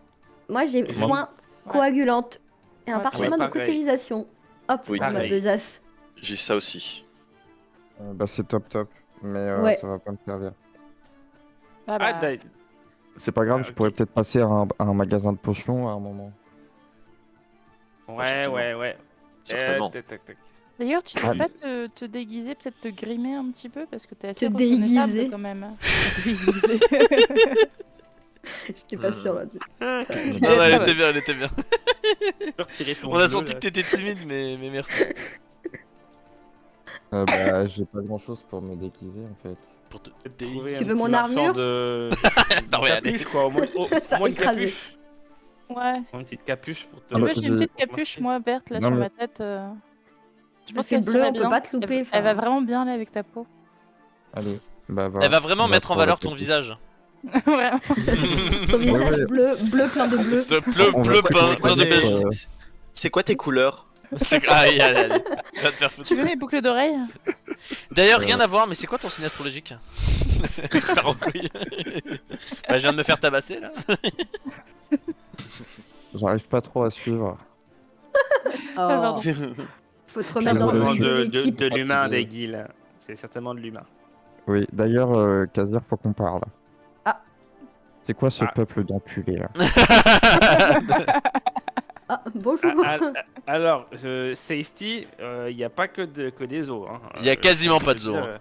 Moi, j'ai Moi- soin Ouais. coagulante et un Ouais, parchemin de pareil. cautérisation. Hop, Oui, dans ma pareil. besace. J'ai ça aussi. Bah c'est top, mais Ouais. ça va pas me servir. Ah Ah, bah, C'est pas grave, Ah, je ok. pourrais peut-être passer à un magasin de potions à un moment. ouais, certainement. ouais. Certainement. Tac, tac, tac. D'ailleurs, tu Ah, peux pas te déguiser, peut-être te grimer un petit peu parce que t'es assez Te reconnaissable déguiser. quand même. J'étais pas sûre là. Ah, Ouais, non, ça elle va. était bien, elle était bien. Tu peux retirer ton On a bleu, senti là. que t'étais timide, mais merci. Bah j'ai pas grand chose pour me déguiser en fait. Pour te Trouver Tu un veux mon petit marchand armure de Non, ouais, allez. capuche, quoi. Au moins, Ça au moins une écrasé. capuche. Ouais. Une petite capuche pour te. Tu Ah veux, bah, j'ai une j'ai- petite capuche, moi, verte, là, Non, sur mais- ma tête. Je Parce pense que qu'elle bleu, tirait on peut bien. pas te louper, Elle, enfin. elle va vraiment bien aller avec ta peau. Allez, bah Elle va vraiment mettre en pour la valeur ton capuche. visage. Vraiment. Ton visage ouais. bleu, bleu plein de bleu. Bleu, On va bleu, pas peint, te plein de reconnaître, beige. C'est quoi tes couleurs? Allez, allez, allez. Va te faire foutre. Tu veux mes boucles d'oreilles? D'ailleurs, rien à voir, mais c'est quoi ton signe astrologique? Faire en couille. Bah, je viens de me faire tabasser là. J'arrive pas trop à suivre. Oh, pardon. faut te C'est remettre dans désolé, le certainement jeu de l'équipe. de l'humain Fatigué. des guilds. C'est certainement de l'humain. Oui, d'ailleurs, Kazir, faut qu'on parle. Ah. C'est quoi ce Ah. peuple d'enculés là? Ah, bonjour. Alors, Seisty, il n'y a pas que des os. Hein. Il y a quasiment je pas veux de zoo, dire, hein.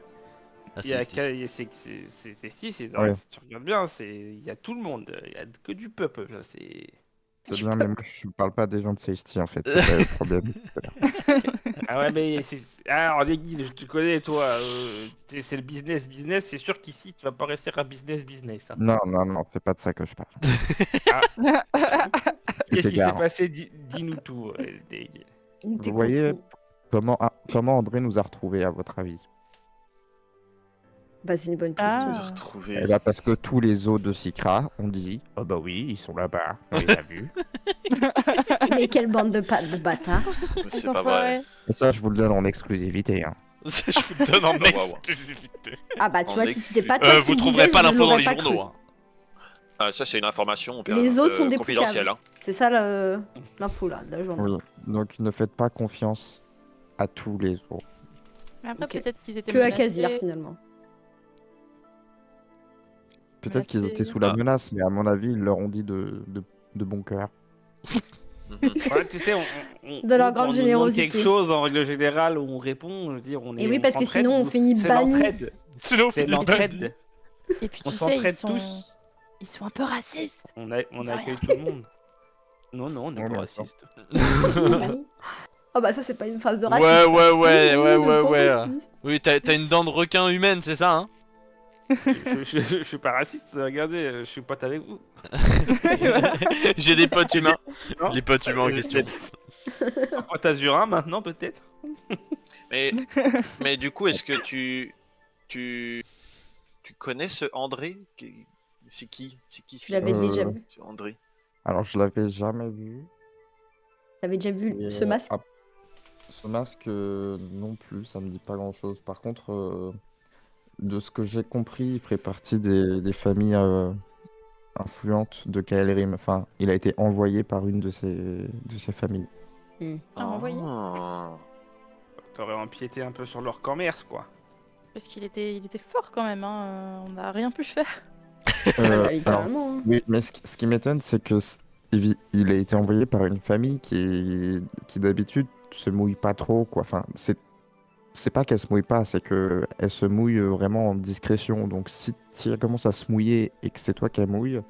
Ah, Il y a si. Seisty, Ouais. si tu regardes bien, il y a tout le monde. Il y a que du peuple. Là, C'est bien, mais moi je parle pas des gens de Safety en fait, c'est pas le problème. Ah ouais, mais alors, les guides, je te connais, toi. C'est le business. C'est sûr qu'ici, tu vas pas rester à business. Hein. Non, c'est pas de ça que je parle. Qu'est-ce qui s'est Égard. passé? Dis-nous tout. Des guides. Vous voyez comment André nous a retrouvés à votre avis? Bah, c'est une bonne question. J'ai retrouvé. Eh bah parce que tous les os de Sikra ont dit oh bah oui, ils sont là-bas, on les a vus. Mais quelle bande de bâtards. C'est pas vrai. Et ça, je vous le donne en exclusivité. Hein. Je vous le donne en Waouh. exclusivité. Ah bah, tu En vois, si c'était pas toi qui Vous le trouverez disais, pas je l'info dans l'aurais les pas journaux. cru. Hein. Ah, ça, c'est une information Les os sont confidentielle. dépouillables. Hein. C'est ça l'info là, de la journée. Oui. Donc ne faites pas confiance à tous les os. Mais après, Ok. peut-être qu'ils étaient Que à menacés. Kazir finalement. Peut-être qu'ils étaient sous la menace, mais à mon avis, ils leur ont dit de bon cœur. Mhm. Ouais, tu sais, De leur nous, grande quand on nous demande générosité. quelque chose, en règle générale, on répond, je veux dire, on est. Et oui, on parce que s'entraide, sinon, on nous. finit C'est banni. l'entraide. Sinon, on C'est finit l'entraide. Et puis, On tu sais, s'entraide ils sont un peu racistes. On De accueille rien. tout le monde. Non, on n'est Ouais, pas mais raciste. Oh bah ça c'est pas une phrase de Ouais, raciste. ça. ouais. Pas raciste. Oui, t'as une dent de requin humaine, c'est ça, hein? Je suis pas raciste, regardez, je suis pote avec vous. J'ai des potes humains. Non Les potes humains en question. Un pote azurin maintenant, peut-être. Mais du coup, est-ce que tu connais ce André? C'est qui? Tu l'avais déjà vu. ce André? Alors je l'avais jamais vu. T'avais déjà vu Et, ce masque? Ce masque, non plus, ça me dit pas grand-chose. Par contre, de ce que j'ai compris, il ferait partie des familles influentes de Kael'rim. Enfin, il a été envoyé par une de ces familles. Ah, envoyé. Ah. T'aurais empiété un peu sur leur commerce, quoi. Parce qu'il était fort quand même, hein. On n'a rien pu faire. Alors, Littéralement. hein. oui, mais ce qui m'étonne, c'est que il a été envoyé par une famille qui d'habitude se mouille pas trop, quoi. Enfin, c'est pas qu'elle se mouille pas, c'est que elle se mouille vraiment en discrétion. Donc si tu commences à se mouiller et que c'est toi qui mouille,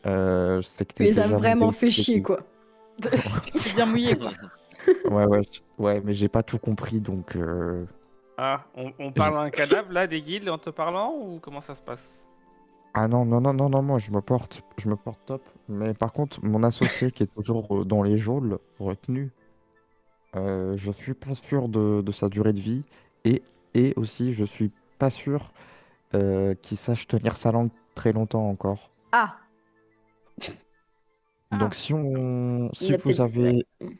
c'est que Tu t'es les as déjà vraiment mouillé. fait chier quoi. C'est bien mouillé, quoi. Ouais, mais j'ai pas tout compris, donc Ah, on parle à un cadavre, là, des guildes, en te parlant, ou comment ça se passe? ah non, moi je me porte top. Mais par contre, mon associé qui est toujours dans les geôles, retenu, je suis pas sûr de sa durée de vie. Et aussi, je suis pas sûr qu'il sache tenir sa langue très longtemps encore. Ah, Donc si il a vous peut-être- avez... ouais.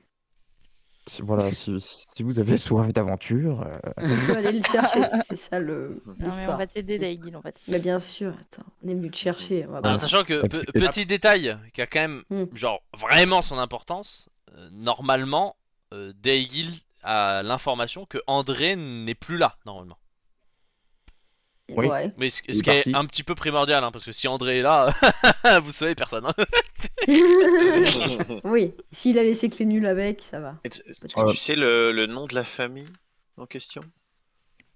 Voilà, si vous avez soif d'aventure, On peut aller le chercher, c'est ça Non, mais on l'histoire. va t'aider, Daigil, on va t'aider. Mais bien sûr, attends, on est venu te chercher. On va Alors, pas- sachant que, Et puis- petit détail, qui a quand même, Hmm. genre, vraiment son importance, normalement, Daegil a l'information que André n'est plus là, normalement. Oui. Ouais. Mais ce Il est qui est parti. un petit peu primordial, hein, parce que si André est là, vous savez, personne. Hein. Oui, s'il a laissé clé nulle avec, ça va. Est-ce que tu sais le nom de la famille en question?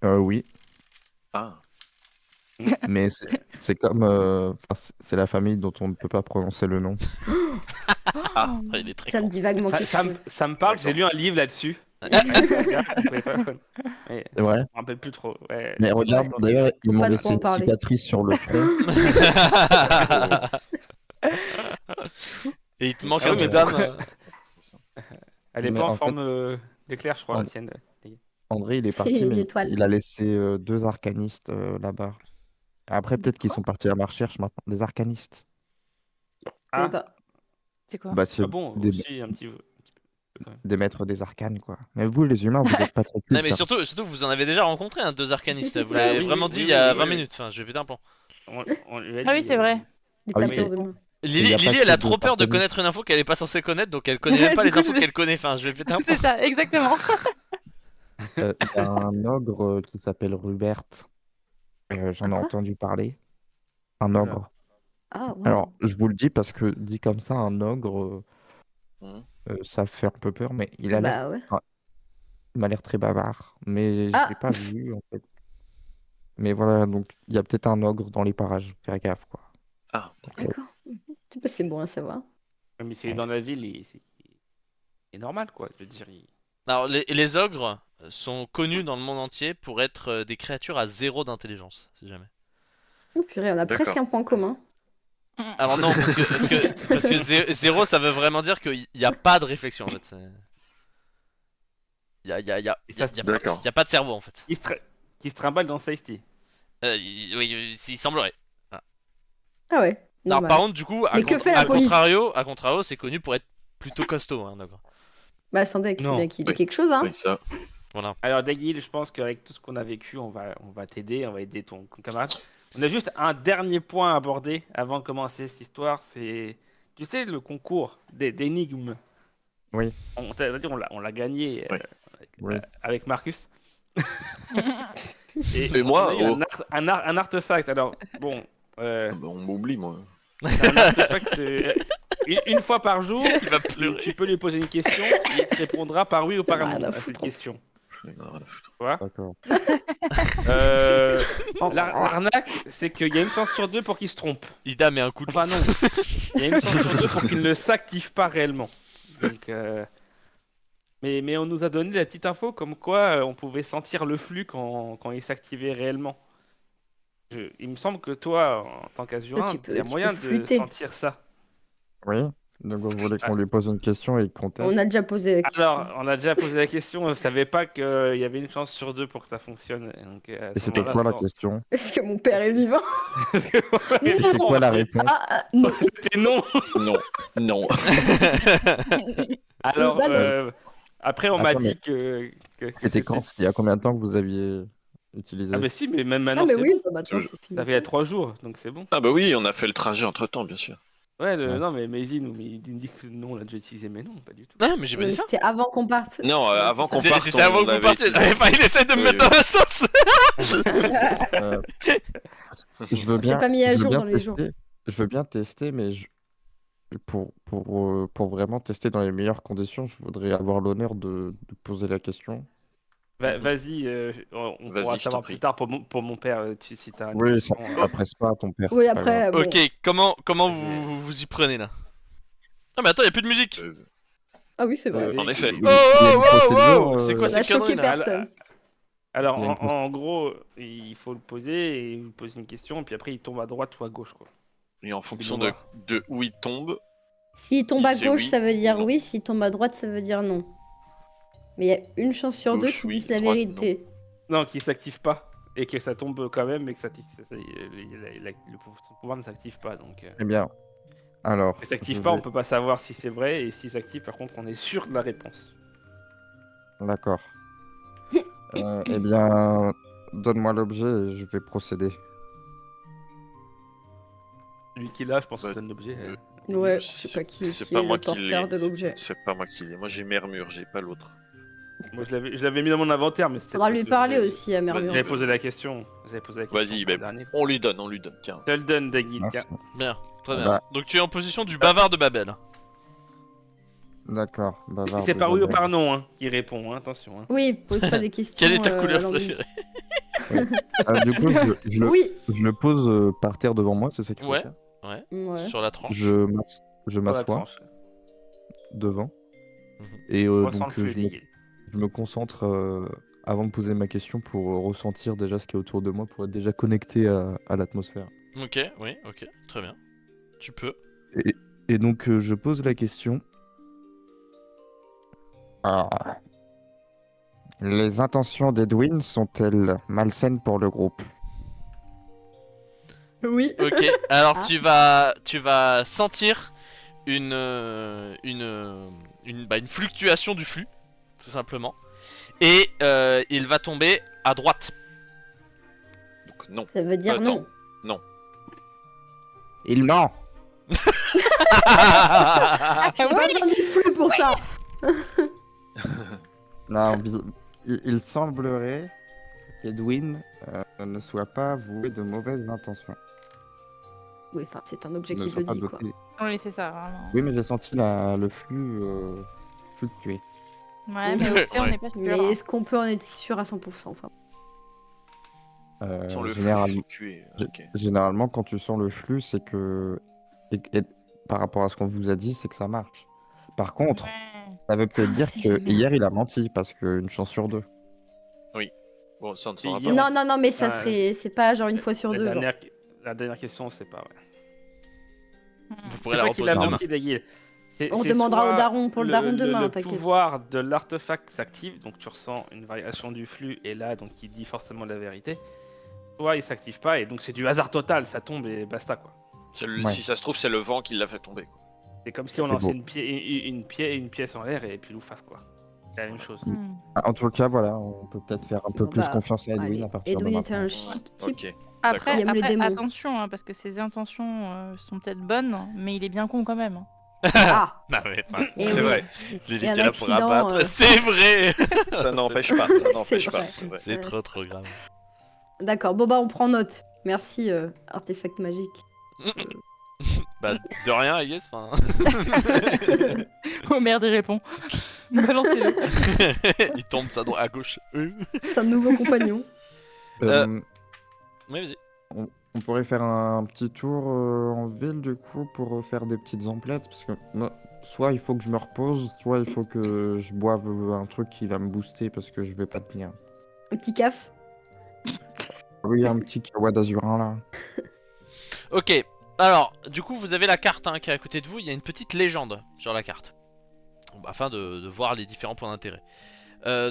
oui. Ah. Mais c'est comme... c'est la famille dont on ne peut pas prononcer le nom. Ah. Il est très Ça con. me dit vaguement quelque chose. Ça me parle, j'ai lu un livre là-dessus. Mais C'est vrai. je me rappelle plus trop. Ouais. Mais regarde, d'ailleurs, ils m'ont pas trop laissé en une parler. cicatrice sur le front. Et il te manque Ah un oui, mais dame. Elle est Mais pas en en fait- forme d'éclair, je crois, en- la sienne. André, il est C'est parti, mais l'étoile. il a laissé 2 arcanistes là-bas. Après, peut-être qu'ils Quoi sont partis à ma recherche maintenant. Des arcanistes. Je Ah. connais pas. C'est quoi? Bah, c'est Ah bon, des, aussi un petit peu. quand même. des maîtres des arcanes, quoi. Mais vous, les humains, vous êtes pas très Non, cultes, mais hein. surtout, vous en avez déjà rencontré, hein, 2 arcanistes. Vous Bah l'avez oui, vraiment oui, dit oui, il y a oui, 20 oui. minutes. Enfin, je vais péter un plomb. On lui a Ah oui, dit, c'est vrai. Les Ah oui, tapeurs mais- de main. Lily, y a pas Lily, que elle a deux trop peur de arcanistes. connaître une info qu'elle est pas censée connaître, donc elle connaît même pas Du les coup, infos je- qu'elle connaît. Enfin, je vais péter un plomb. C'est ça, exactement. Il y a un ogre qui s'appelle Rubert. J'en ai Quoi entendu parler. Un Oula. ogre. Ah, ouais. Alors, je vous le dis parce que dit comme ça, un ogre, Mhm. Ça fait un peu peur, mais il a l'air, Bah ouais. enfin, il m'a l'air très bavard. Mais je Ah. l'ai pas vu en fait. Mais voilà, donc il y a peut-être un ogre dans les parages. Faire gaffe, quoi. Ah, D'accord. C'est bon à savoir. Mais s'il est Ouais. dans la ville, il est normal, quoi. Je veux dire, Alors, les ogres sont connus dans le monde entier pour être des créatures à 0 d'intelligence, si jamais. Oh, purée, on a D'accord. presque un point commun. Alors non, parce que 0, ça veut vraiment dire qu'il n'y a pas de réflexion, en fait. Il Et ça, D'accord. y a pas de cerveau, en fait. qui se trimballe dans Safety. Oui, il semblerait. Ah ouais, Non, normal. par contre, du coup, Mais que fait la police à contrario, c'est connu pour être plutôt costaud, hein, un ogre. Bah attendez, il faut Non. bien qu'il ait Oui. quelque chose, hein. Oui, ça. Voilà. Alors, Dagil, je pense qu'avec tout ce qu'on a vécu, on va t'aider, on va aider ton camarade. On a juste un dernier point à aborder avant de commencer cette histoire. C'est, tu sais, le concours d'énigmes. Oui. On l'a gagné Oui. Oui. avec Marcus. Et moi, on a eu oh. un artefact. Alors, bon, Ah bah, on m'oublie, moi. c'est un artefact. Une fois par jour, Il va pleurer. tu peux lui poser une question et il te répondra par oui ou par Rien non à à cette foutre. question. J'en ai rien à foutre. Tu vois D'accord. L'arnaque, c'est qu'il y a une chance sur deux pour qu'il se trompe. Ida met un coup de Enfin non, il y a une chance sur deux pour qu'il ne s'active pas réellement. Donc, mais on nous a donné la petite info comme quoi on pouvait sentir le flux quand il s'activait réellement. Il me semble que toi, en tant qu'Azurin, Tu peux- il y a tu moyen peux de flûter. sentir ça. Oui. Donc vous voulez qu'on lui pose une question et qu'il conteste? On a déjà posé la question. Alors, on a déjà posé la question, on ne savait pas qu'il y avait une chance sur deux pour que ça fonctionne. Donc, à Et ce c'était moment-là, quoi la sans- question? Est-ce que mon père est vivant? C'était quoi la réponse? Non. C'était non. Non, non. Alors, Bah non. après, on m'a Attends, mais dit que c'était quand? Il y a combien de temps que vous aviez utilisé? Ah bah si, mais même Ah maintenant, mais c'est oui, bon. bah maintenant Je- c'est fini. Ça fait il y a 3 jours, donc c'est bon. Ah bah oui, on a fait le trajet entre-temps, bien sûr. Ouais, Ouais. non, mais Maisie nous il me dit que non, on l'a déjà utilisé, mais non, pas du tout. Ah, mais j'ai pas dit ça. C'était avant qu'on parte. Non, Ouais, avant c'est qu'on ça. parte, C'était avant on que vous l'avait partiez. utilisé. Enfin, il essaie de me Oui, mettre dans la sauce. Je veux On s'est bien, pas mis à je veux jour bien dans les jours. tester. Je veux bien tester, mais pour vraiment tester dans les meilleures conditions, je voudrais avoir l'honneur de poser la question. Vas-y, on Vas-y, pourra je t'en savoir prie. plus tard pour mon père, si t'as une Oui, ça question. presse pas ton père. Oui, c'est pas grave. après, bon. Ok, comment vous y prenez là? Ah, mais attends, y a plus de musique. Ah oui, c'est vrai. Oui. En effet. Il Oh, y a une oh, procédure, oh, c'est quoi Ça n'a ces conneries choqué là? personne. Alors, Il y a une en gros, il faut le poser et vous posez une question, et puis après, il tombe à droite ou à gauche, quoi. Et en fonction bon, de où il tombe, S'il tombe à C'est gauche, oui ça veut ou dire non. oui. S'il tombe à droite, ça veut dire non. Mais il y a une chance sur deux Gauche, qui oui, disent la droite, vérité. Non, qui s'active pas, et que ça tombe quand même, et que son pouvoir ne s'active pas, donc... Eh bien, alors, Si ça s'active je pas, on vais- peut pas savoir si c'est vrai, et s'il s'active, par contre, on est sûr de la réponse. D'accord. Eh bien, donne-moi l'objet et je vais procéder. Celui qui l'a, je pense Ouais. qu'on donne l'objet. Ouais, je je sais pas qui c'est est pas le moi qui porteur l'ai. de l'objet. C'est pas moi qui l'ai. Moi j'ai Mermure, j'ai pas l'autre. Moi, je l'avais mis dans mon inventaire, mais c'était Faudra parce lui que parler j'avais- aussi à Mermure. J'avais posé la question. J'avais posé la question. Vas-y, pour le bah, dernier. on lui donne, tiens. Je te le donne, Dagil, Merci. tiens. Bien, très bien. Bah. Donc tu es en position du bavard de Babel. D'accord. Et Bavard c'est de par oui ou Babel. par non, hein, qui répond, hein, attention. Hein. Oui, pose pas des questions. Quelle est ta à couleur l'ambiguïté. préférée? Du coup, Oui. je le pose par terre devant moi, c'est ça qu'il faut Ouais. faire. Ouais. Sur la tranche. Je Sur la m'assois tranche. devant. Mhm. Et Ressens donc, le feu, Dagil. je me concentre avant de poser ma question pour ressentir déjà ce qui est autour de moi, pour être déjà connecté à l'atmosphère. Ok, oui, ok, très bien. Tu peux. Et donc, je pose la question. Ah. Les intentions d'Edwin sont-elles malsaines pour le groupe? Oui. Ok, alors Ah. tu vas sentir une fluctuation du flux, tout simplement. Et il va tomber à droite. Donc non. Ça veut dire Attends. non. Il ment. Ah J'ai pas oui. besoin du flux pour ça. Non, il semblerait qu'Edwin ne soit pas voué de mauvaises intentions. Oui, enfin, c'est un objet ne qui soit le pas dit, quoi. doté. Oui, c'est ça, vraiment. Oui, mais j'ai senti le flux fluctuer. Ouais, mais au C, on Ouais. n'est pas sûr. Mais est-ce qu'on peut en être sûr à 100%? Enfin, Sans le Généralement, fluctuer. Gé- Ok. généralement, quand tu sens le flux, c'est que. Et par rapport à ce qu'on vous a dit, c'est que ça marche. Par contre, Ouais. ça veut peut-être dire c'est que jamais hier, il a menti, parce qu'une chance sur deux. Bon, ça ne Et sera il pas. y non, non, non, mais ça Ouais. serait. C'est pas genre une fois sur La deux, genre. dernière question, c'est pas vrai. Vous pourrez C'est la toi qui reposer l'a demain. menti, Daguil. On demandera au soit daron pour le daron demain, le t'inquiète. pouvoir de l'artefact s'active, donc tu ressens une variation du flux, et là, donc il dit forcément la vérité. Soit il s'active pas, et donc c'est du hasard total, ça tombe et basta, quoi. Ouais. Si ça se trouve, c'est le vent qui l'a fait tomber. Quoi. C'est comme si on C'est lançait beau. une pièce en l'air et puis nous face, quoi. C'est la même chose. Hmm. En tout cas, voilà, on peut peut-être faire un peu Bon, plus bah, confiance à Edwin Allez, à partir de Edwin était maintenant. un chic type. Ok. Après, Il aime les après, démons. attention, hein, parce que ses intentions sont peut-être bonnes, mais il est bien con quand même. Hein. Ah, Bah ouais, enfin, et C'est oui. vrai. j'ai dit Et un qu'elle a pour accident, abattre. C'est vrai. Ça n'empêche pas. Ça n'empêche C'est pas. vrai. C'est vrai. C'est trop grave. D'accord, bon bah on prend note. Merci, artefact magique. Bah de rien, I guess. Enfin... Oh merde, il répond. Balancez-le. Il tombe ça à gauche. C'est un nouveau compagnon. Oui, vas-y. On pourrait faire un petit tour en ville, du coup, pour faire des petites emplettes, parce que moi, soit il faut que je me repose, soit il faut que je boive un truc qui va me booster, parce que je vais pas tenir. Un petit caf. Oui, un petit kawa d'azurin, là. Ok, alors, du coup, vous avez la carte hein, qui est à côté de vous. Il y a une petite légende sur la carte, afin de voir les différents points d'intérêt.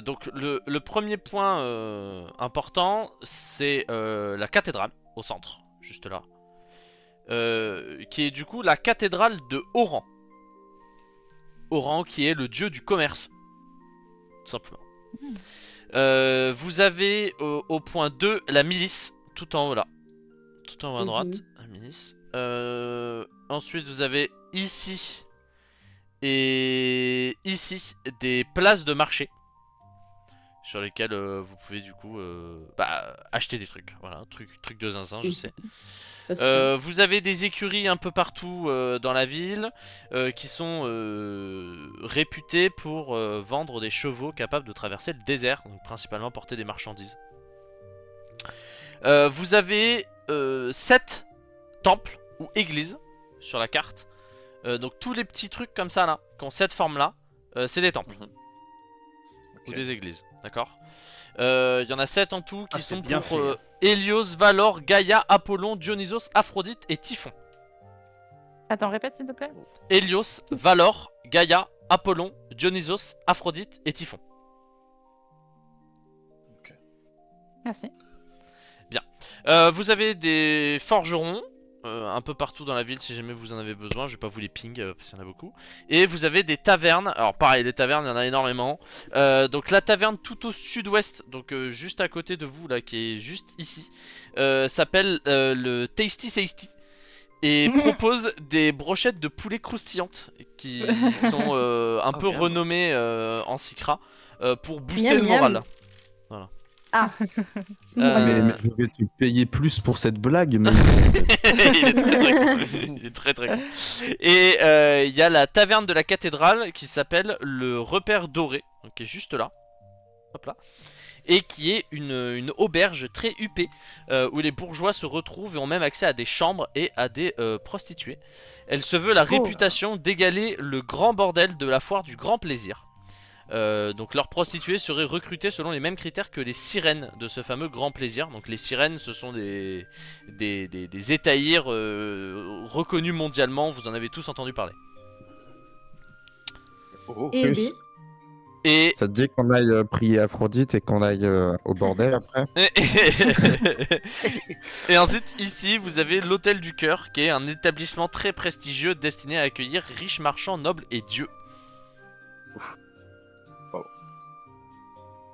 Donc, le premier point important, c'est la cathédrale, au centre, juste là. Qui est du coup la cathédrale de Oran. Oran, qui est le dieu du commerce, tout simplement. Vous avez au point 2 la milice, tout en haut là. Tout en haut à droite, la milice. Ensuite, vous avez ici et ici des places de marché sur lesquelles vous pouvez du coup acheter des trucs. Voilà, truc de zinzin, je sais. Ça se tient. Vous avez des écuries un peu partout dans la ville qui sont réputées pour vendre des chevaux capables de traverser le désert, donc principalement porter des marchandises. Vous avez 7 temples ou églises sur la carte. Donc tous les petits trucs comme ça là, qui ont cette forme là, c'est des temples. Ou des églises, d'accord. Il y en a 7 en tout qui c'est sont bien pour fait, hein. Hélios, Valor, Gaïa, Apollon, Dionysos, Aphrodite et Typhon. Attends, répète s'il te plaît. Hélios, Valor, Gaïa, Apollon, Dionysos, Aphrodite et Typhon. Merci. Vous avez des forgerons un peu partout dans la ville si jamais vous en avez besoin. Je vais pas vous les ping parce qu'il y en a beaucoup. Et vous avez des tavernes. Alors pareil, les tavernes, il y en a énormément. Donc la taverne tout au sud-ouest, donc juste à côté de vous là, qui est juste ici, s'appelle le Tasty Tasty. Et propose des brochettes de poulet croustillantes qui sont un peu bien. renommées en Sikra pour booster Miam, le miam. moral. Ah. Mais je vais te payer plus pour cette blague, mais... Il est très très con. Il est très très con. Et il y a la taverne de la cathédrale qui s'appelle le Repère Doré, donc qui est juste là. Hop là. Et qui est une auberge très huppée où les bourgeois se retrouvent et ont même accès à des chambres et à des prostituées. Elle se veut la réputation d'égaler le grand bordel de la foire du grand plaisir. Donc leurs prostituées seraient recrutées selon les mêmes critères que les sirènes de ce fameux grand plaisir. Donc les sirènes, ce sont des étahirs reconnus mondialement, vous en avez tous entendu parler. Oh. Et B. Et Ça te dit qu'on aille prier Aphrodite et qu'on aille au bordel après? Et ensuite, ici, vous avez l'Hôtel du Cœur, qui est un établissement très prestigieux destiné à accueillir riches marchands, nobles et dieux.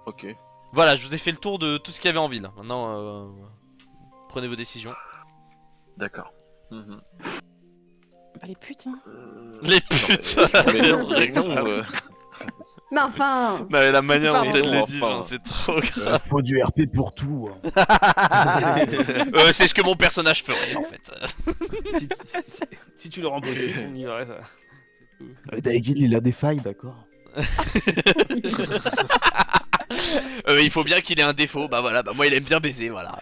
Ok. Voilà, je vous ai fait le tour de tout ce qu'il y avait en ville. Maintenant, prenez vos décisions. D'accord. Mhm. Bah les putes, hein. Les putes. Mais non, mais non, Mais enfin, Non, mais la manière dont Pardon. elle le dit, Enfin. genre, c'est trop grave. Faut du RP pour tout. Hein. C'est ce que mon personnage ferait en fait. Si tu le rends possible, on y va. C'est tout. Daigil, il a des failles, d'accord. Il faut bien qu'il ait un défaut. Bah voilà, bah moi il aime bien baiser, voilà.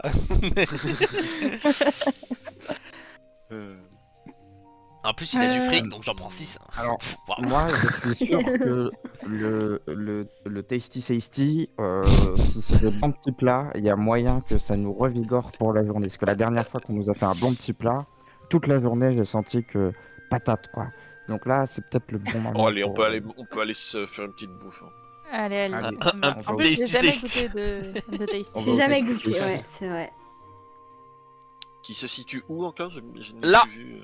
En plus, il a du fric, donc j'en prends 6. Alors, Wow. moi, je suis sûr que le Tasty Tasty, si c'est des bons petits plats, il y a moyen que ça nous revigore pour la journée. Parce que la dernière fois qu'on nous a fait un bon petit plat, toute la journée, j'ai senti que patate, quoi. Donc là, c'est peut-être le bon moment. Oh, allez, on pour- peut aller se faire une petite bouffe. Hein. Allez, allez. Allez, un En petit plus, j'ai tasty jamais tasty. goûté de tasty. On va j'ai au jamais Tasty goûté, Tasty. ouais, c'est vrai. Qui se situe où encore? Je n'ai Là. plus vu.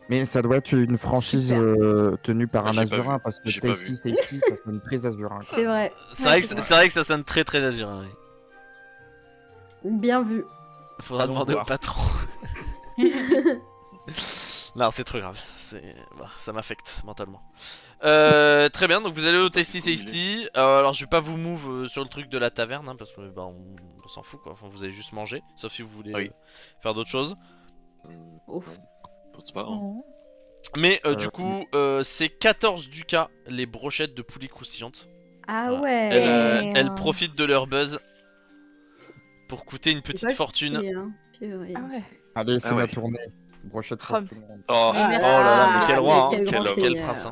Mais ça doit être une franchise Super. tenue par Ah, un j'ai pas Azurin, vu. parce que J'ai pas Tasty vu. Tasty, ça sonne une prise d'Azurin. quoi. C'est vrai. C'est vrai, c'est vrai que ça sonne très très azurin. Oui. Bien vu. Faudra Allons demander au voir. patron. Non, c'est trop grave. Bah, ça m'affecte mentalement. Très bien, donc vous allez au Tasty Tasty. Alors je vais pas vous move sur le truc de la taverne, hein, parce que bah, on s'en fout quoi. Enfin, vous allez juste manger, sauf si vous voulez Oui. faire d'autres choses. Ouf. C'est pas grave. Mais du coup, c'est 14 ducats les brochettes de poulet croustillantes. Ah Voilà. ouais. Elles profitent de leur buzz pour coûter une petite pas fortune. pire, hein. Purée. Ah ouais. Allez, c'est Ah ouais. ma tournée. Brochette pour Oh. tout le monde. Oh, Mais Oh là là, mais quel Ah, roi, mais hein. quel grand Quel Quel seigneur. prince,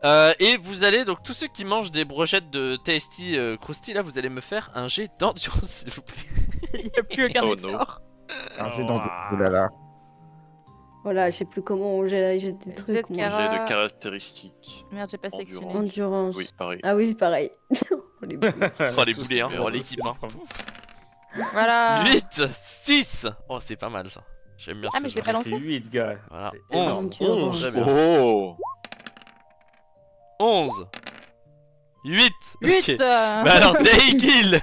hein. Et vous allez, donc tous ceux qui mangent des brochettes de Tasty Krusty, là, vous allez me faire un jet d'endurance, s'il vous plaît. Il n'y a plus aucun Oh non. effort. Un jet d'endurance. Oh là là. Voilà, je sais plus comment j'ai des Jet trucs. de moi. cara. J'ai de caractéristiques. Merde, j'ai pas sélectionné. Endurance. Endurance. Oui, pareil. Ah oui, pareil. On les bouge. Oh les Tous boulets, hein, des oh merdes. l'équipe, hein. Voilà. 8, 6. Oh, c'est pas mal ça. J'aime bien Ah, ce mais que je l'ai pas C'est lancé. 8, gars. Voilà. C'est énorme. 11. Endurance. Très bien. Oh 11. 8. 8. Ok. Bah alors, Daygil.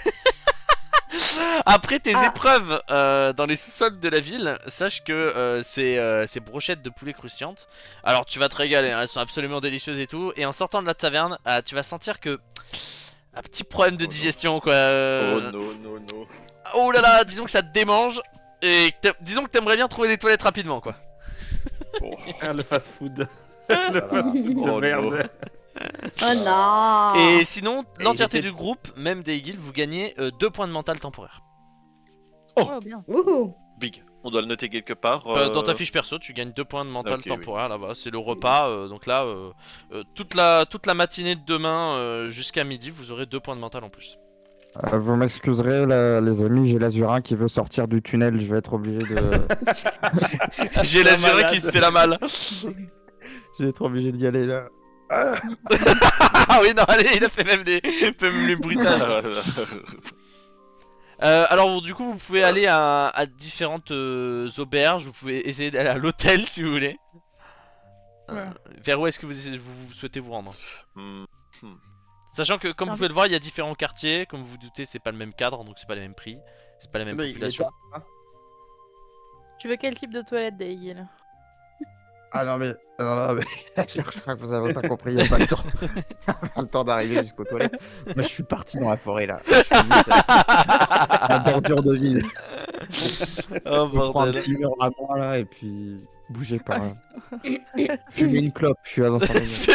Après tes épreuves dans les sous-sols de la ville, sache que ces brochettes de poulet croustillantes, alors tu vas te régaler, hein, elles sont absolument délicieuses et tout. Et en sortant de la taverne, tu vas sentir que un petit problème de Oh non. digestion quoi. Oh non, non, non. Oh là là, disons que ça te démange. Et disons que t'aimerais bien trouver des toilettes rapidement quoi. Oh. Ah, le fast-food. Le fast-food de Oh, merde. Oh non. Et sinon, Et l'entièreté il était- du groupe, même Daygil, vous gagnez 2 points de mental temporaire. Oh, bien. Wouhou. Big. On doit le noter quelque part. Dans ta fiche perso, tu gagnes 2 points de mental Ok, oui. temporaire là-bas. C'est le repas. Donc là, toute la matinée de demain jusqu'à midi, vous aurez 2 points de mental en plus. Vous m'excuserez, là, les amis, j'ai l'Azurin qui veut sortir du tunnel. Je vais être obligé de. J'ai l'Azurin malade. qui se fait la malle. Je vais être obligé d'y aller là. Ah oui, non, allez, il a fait même les bruitages. Alors bon, du coup, vous pouvez aller à différentes auberges. Vous pouvez essayer d'aller à l'hôtel si vous voulez. Ouais. Vers où est-ce que vous souhaitez vous rendre? Hmm. Sachant que, comme Ah vous pouvez le voir, il y a différents quartiers. Comme vous vous doutez, c'est pas le même cadre, donc c'est pas les mêmes prix. C'est pas la même Mais il est population. tard, hein. Tu veux quel type de toilette, Daygil? Ah non, mais. Non, mais... je crois que vous avez pas compris. Il n'y a pas le temps. Pas le temps d'arriver jusqu'aux toilettes. Moi, je suis parti dans la forêt là. Je suis vite, à la bordure de ville. Oh Je prends un bordel. petit mur à moi là et puis. Bougez pas. Fumer une clope. Je suis à dans sa maison.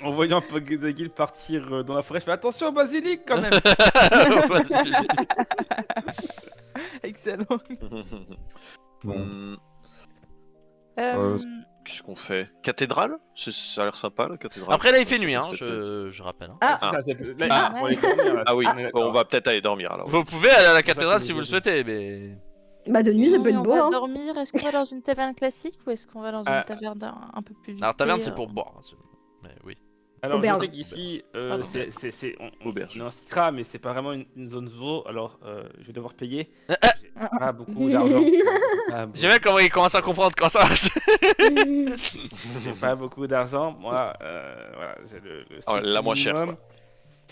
En voyant Pogdagil partir dans la forêt, je fais attention, basilic quand même. Excellent. Bon. Hmm. Euh, Qu'est-ce qu'on fait? Cathédrale? Ça a l'air sympa la cathédrale. Après là, il fait Ça, nuit, hein, c'est peut-être- je rappelle. hein. Ah, Ça, c'est- là, Ah. pour aller dormir, là. Ah oui, On est d'accord. on va peut-être aller dormir alors. Vous pouvez aller à la ça cathédrale que si les vous le autres. souhaitez, mais. bah de nuit, ça peut oui, être on beau, va hein. dormir. Est-ce qu'on va dans une taverne classique ou est-ce qu'on va dans une Ah. taverne un peu plus Alors, taverne, huppée, c'est pour boire. hein, Mais oui. Alors, Auberge. je sais qu'ici, Pardon. on Auberge. est en Scra, mais c'est pas vraiment une zone zoo, alors je vais devoir payer. Ah, J'ai pas beaucoup d'argent. J'aime bien comment il commence à comprendre quand ça marche. J'ai pas beaucoup d'argent. Moi, voilà, j'ai le Ah, la strict moins chère, minimum.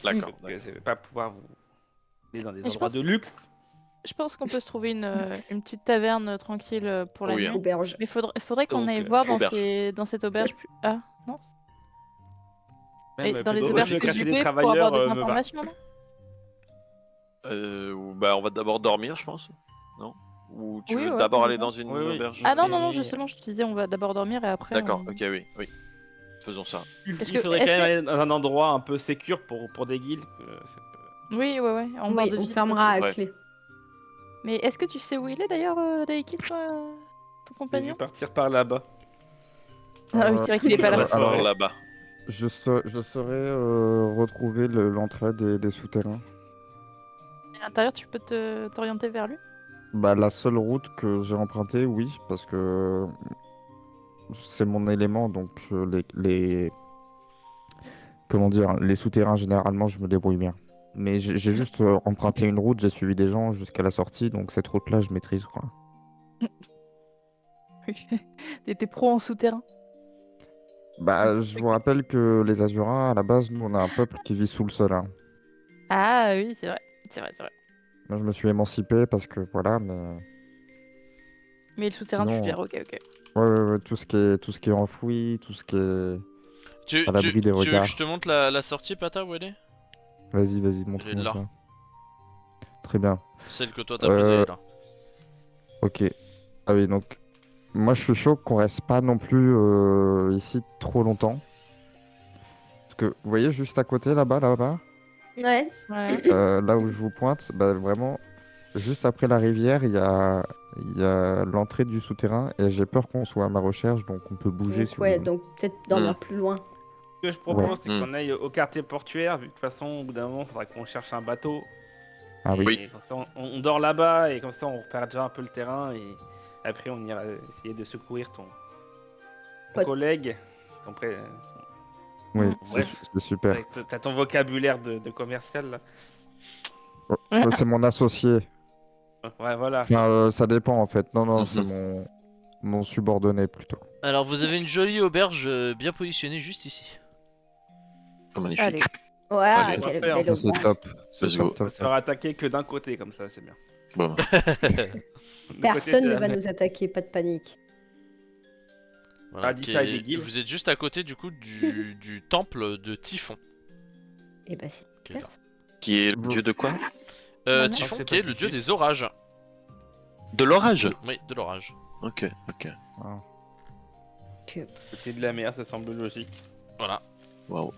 D'accord. Donc, je vais pas pouvoir vous aller dans des Mais je endroits pense- de luxe. Je pense qu'on peut se trouver une petite taverne tranquille pour la Oui, nuit. hein. Auberge. Mais faudrait qu'on Donc, aille voir auberge. dans cette auberge plus... Ah, non Même Et dans les plutôt auberges de que cacher tu des fais pour travailleurs avoir des me va. informations, non? Bah, on va d'abord dormir, je pense. Non? Ou tu Oui, veux ouais, d'abord ça aller va. dans une Oui, oui. auberge? Ah non, non, non, Et- justement, je te disais, on va d'abord dormir et après. D'accord, on- ok, oui. Faisons ça. Il Est-ce il que- faudrait quand est-ce même que- aller dans un endroit un peu sécure pour des guildes. Oui, ouais, ouais, en bord Oui, de on ville. fermera à Ouais. clé. Mais est-ce que tu sais où il est d'ailleurs, Daiki, toi, ton J'ai vu compagnon? partir par là-bas. Ah oui, c'est vrai qu'il est pas Dans là. la forêt. Alors là-bas. Je saurais retrouver l'entrée des souterrains. À l'intérieur, tu peux t'orienter vers lui? Bah, la seule route que j'ai empruntée, oui, parce que c'est mon élément, donc comment dire, les souterrains, généralement, je me débrouille bien. Mais j'ai juste emprunté une route, j'ai suivi des gens jusqu'à la sortie, donc cette route-là, je maîtrise, quoi. T'es pro en souterrain. Bah, je vous rappelle que les Azurins, à la base, nous, on a un peuple qui vit sous le sol, hein. Ah oui, c'est vrai. C'est vrai, c'est vrai. Moi, je me suis émancipé parce que, voilà, mais... Mais le souterrain, tu Sinon, gères, ok, ok. Ouais, tout ce qui est enfoui, tout ce qui est Tu, à l'abri des tu veux que regards. je te montre la sortie, Pata, où elle est? Vas-y, Elle est montre-moi là. ça. Très bien. Celle que toi t'as posée là. Ok. Ah oui, donc, moi, je suis chaud qu'on reste pas non plus ici trop longtemps. Parce que, vous voyez, juste à côté, là-bas, Ouais. Ouais. là où je vous pointe, bah, vraiment, juste après la rivière, il y a l'entrée du souterrain et j'ai peur qu'on soit à ma recherche, donc on peut bouger Donc, si vous ouais, voulez. donc peut-être dormir plus loin. Ce que je propose, c'est Ouais. qu'on aille au quartier portuaire, vu que de toute façon, au bout d'un moment, il faudra qu'on cherche un bateau. Ah oui. Et comme ça, on dort là-bas, et comme ça, on repère déjà un peu le terrain, et après, on ira essayer de secourir ton Pote. collègue. Ton pré... Oui, Bref. c'est super. Ouais, t'as ton vocabulaire de commercial, là. C'est mon associé. Ouais, voilà. Enfin, ça dépend en fait. Non, Mhm. c'est mon subordonné plutôt. Alors vous avez une jolie auberge bien positionnée juste ici. Oh, magnifique. Allez. Ouais, Allez, quelle parfait, belle C'est auberge. top. C'est Let's top, go. On top, va se faire attaquer que d'un côté, comme ça, c'est bien. Bon. Le Personne côté ne de- va nous attaquer, pas de panique. Voilà, Radissa et des guildes. vous êtes juste à côté du coup du temple de Typhon. Et bah si. qui est là. Qui est le dieu de quoi? Non, non. Typhon c'est qui est pas le dieu Typhus. des orages. De l'orage? Oui, de l'orage. Ok. Ah. Côté de la mer, ça semble logique. Voilà. Waouh.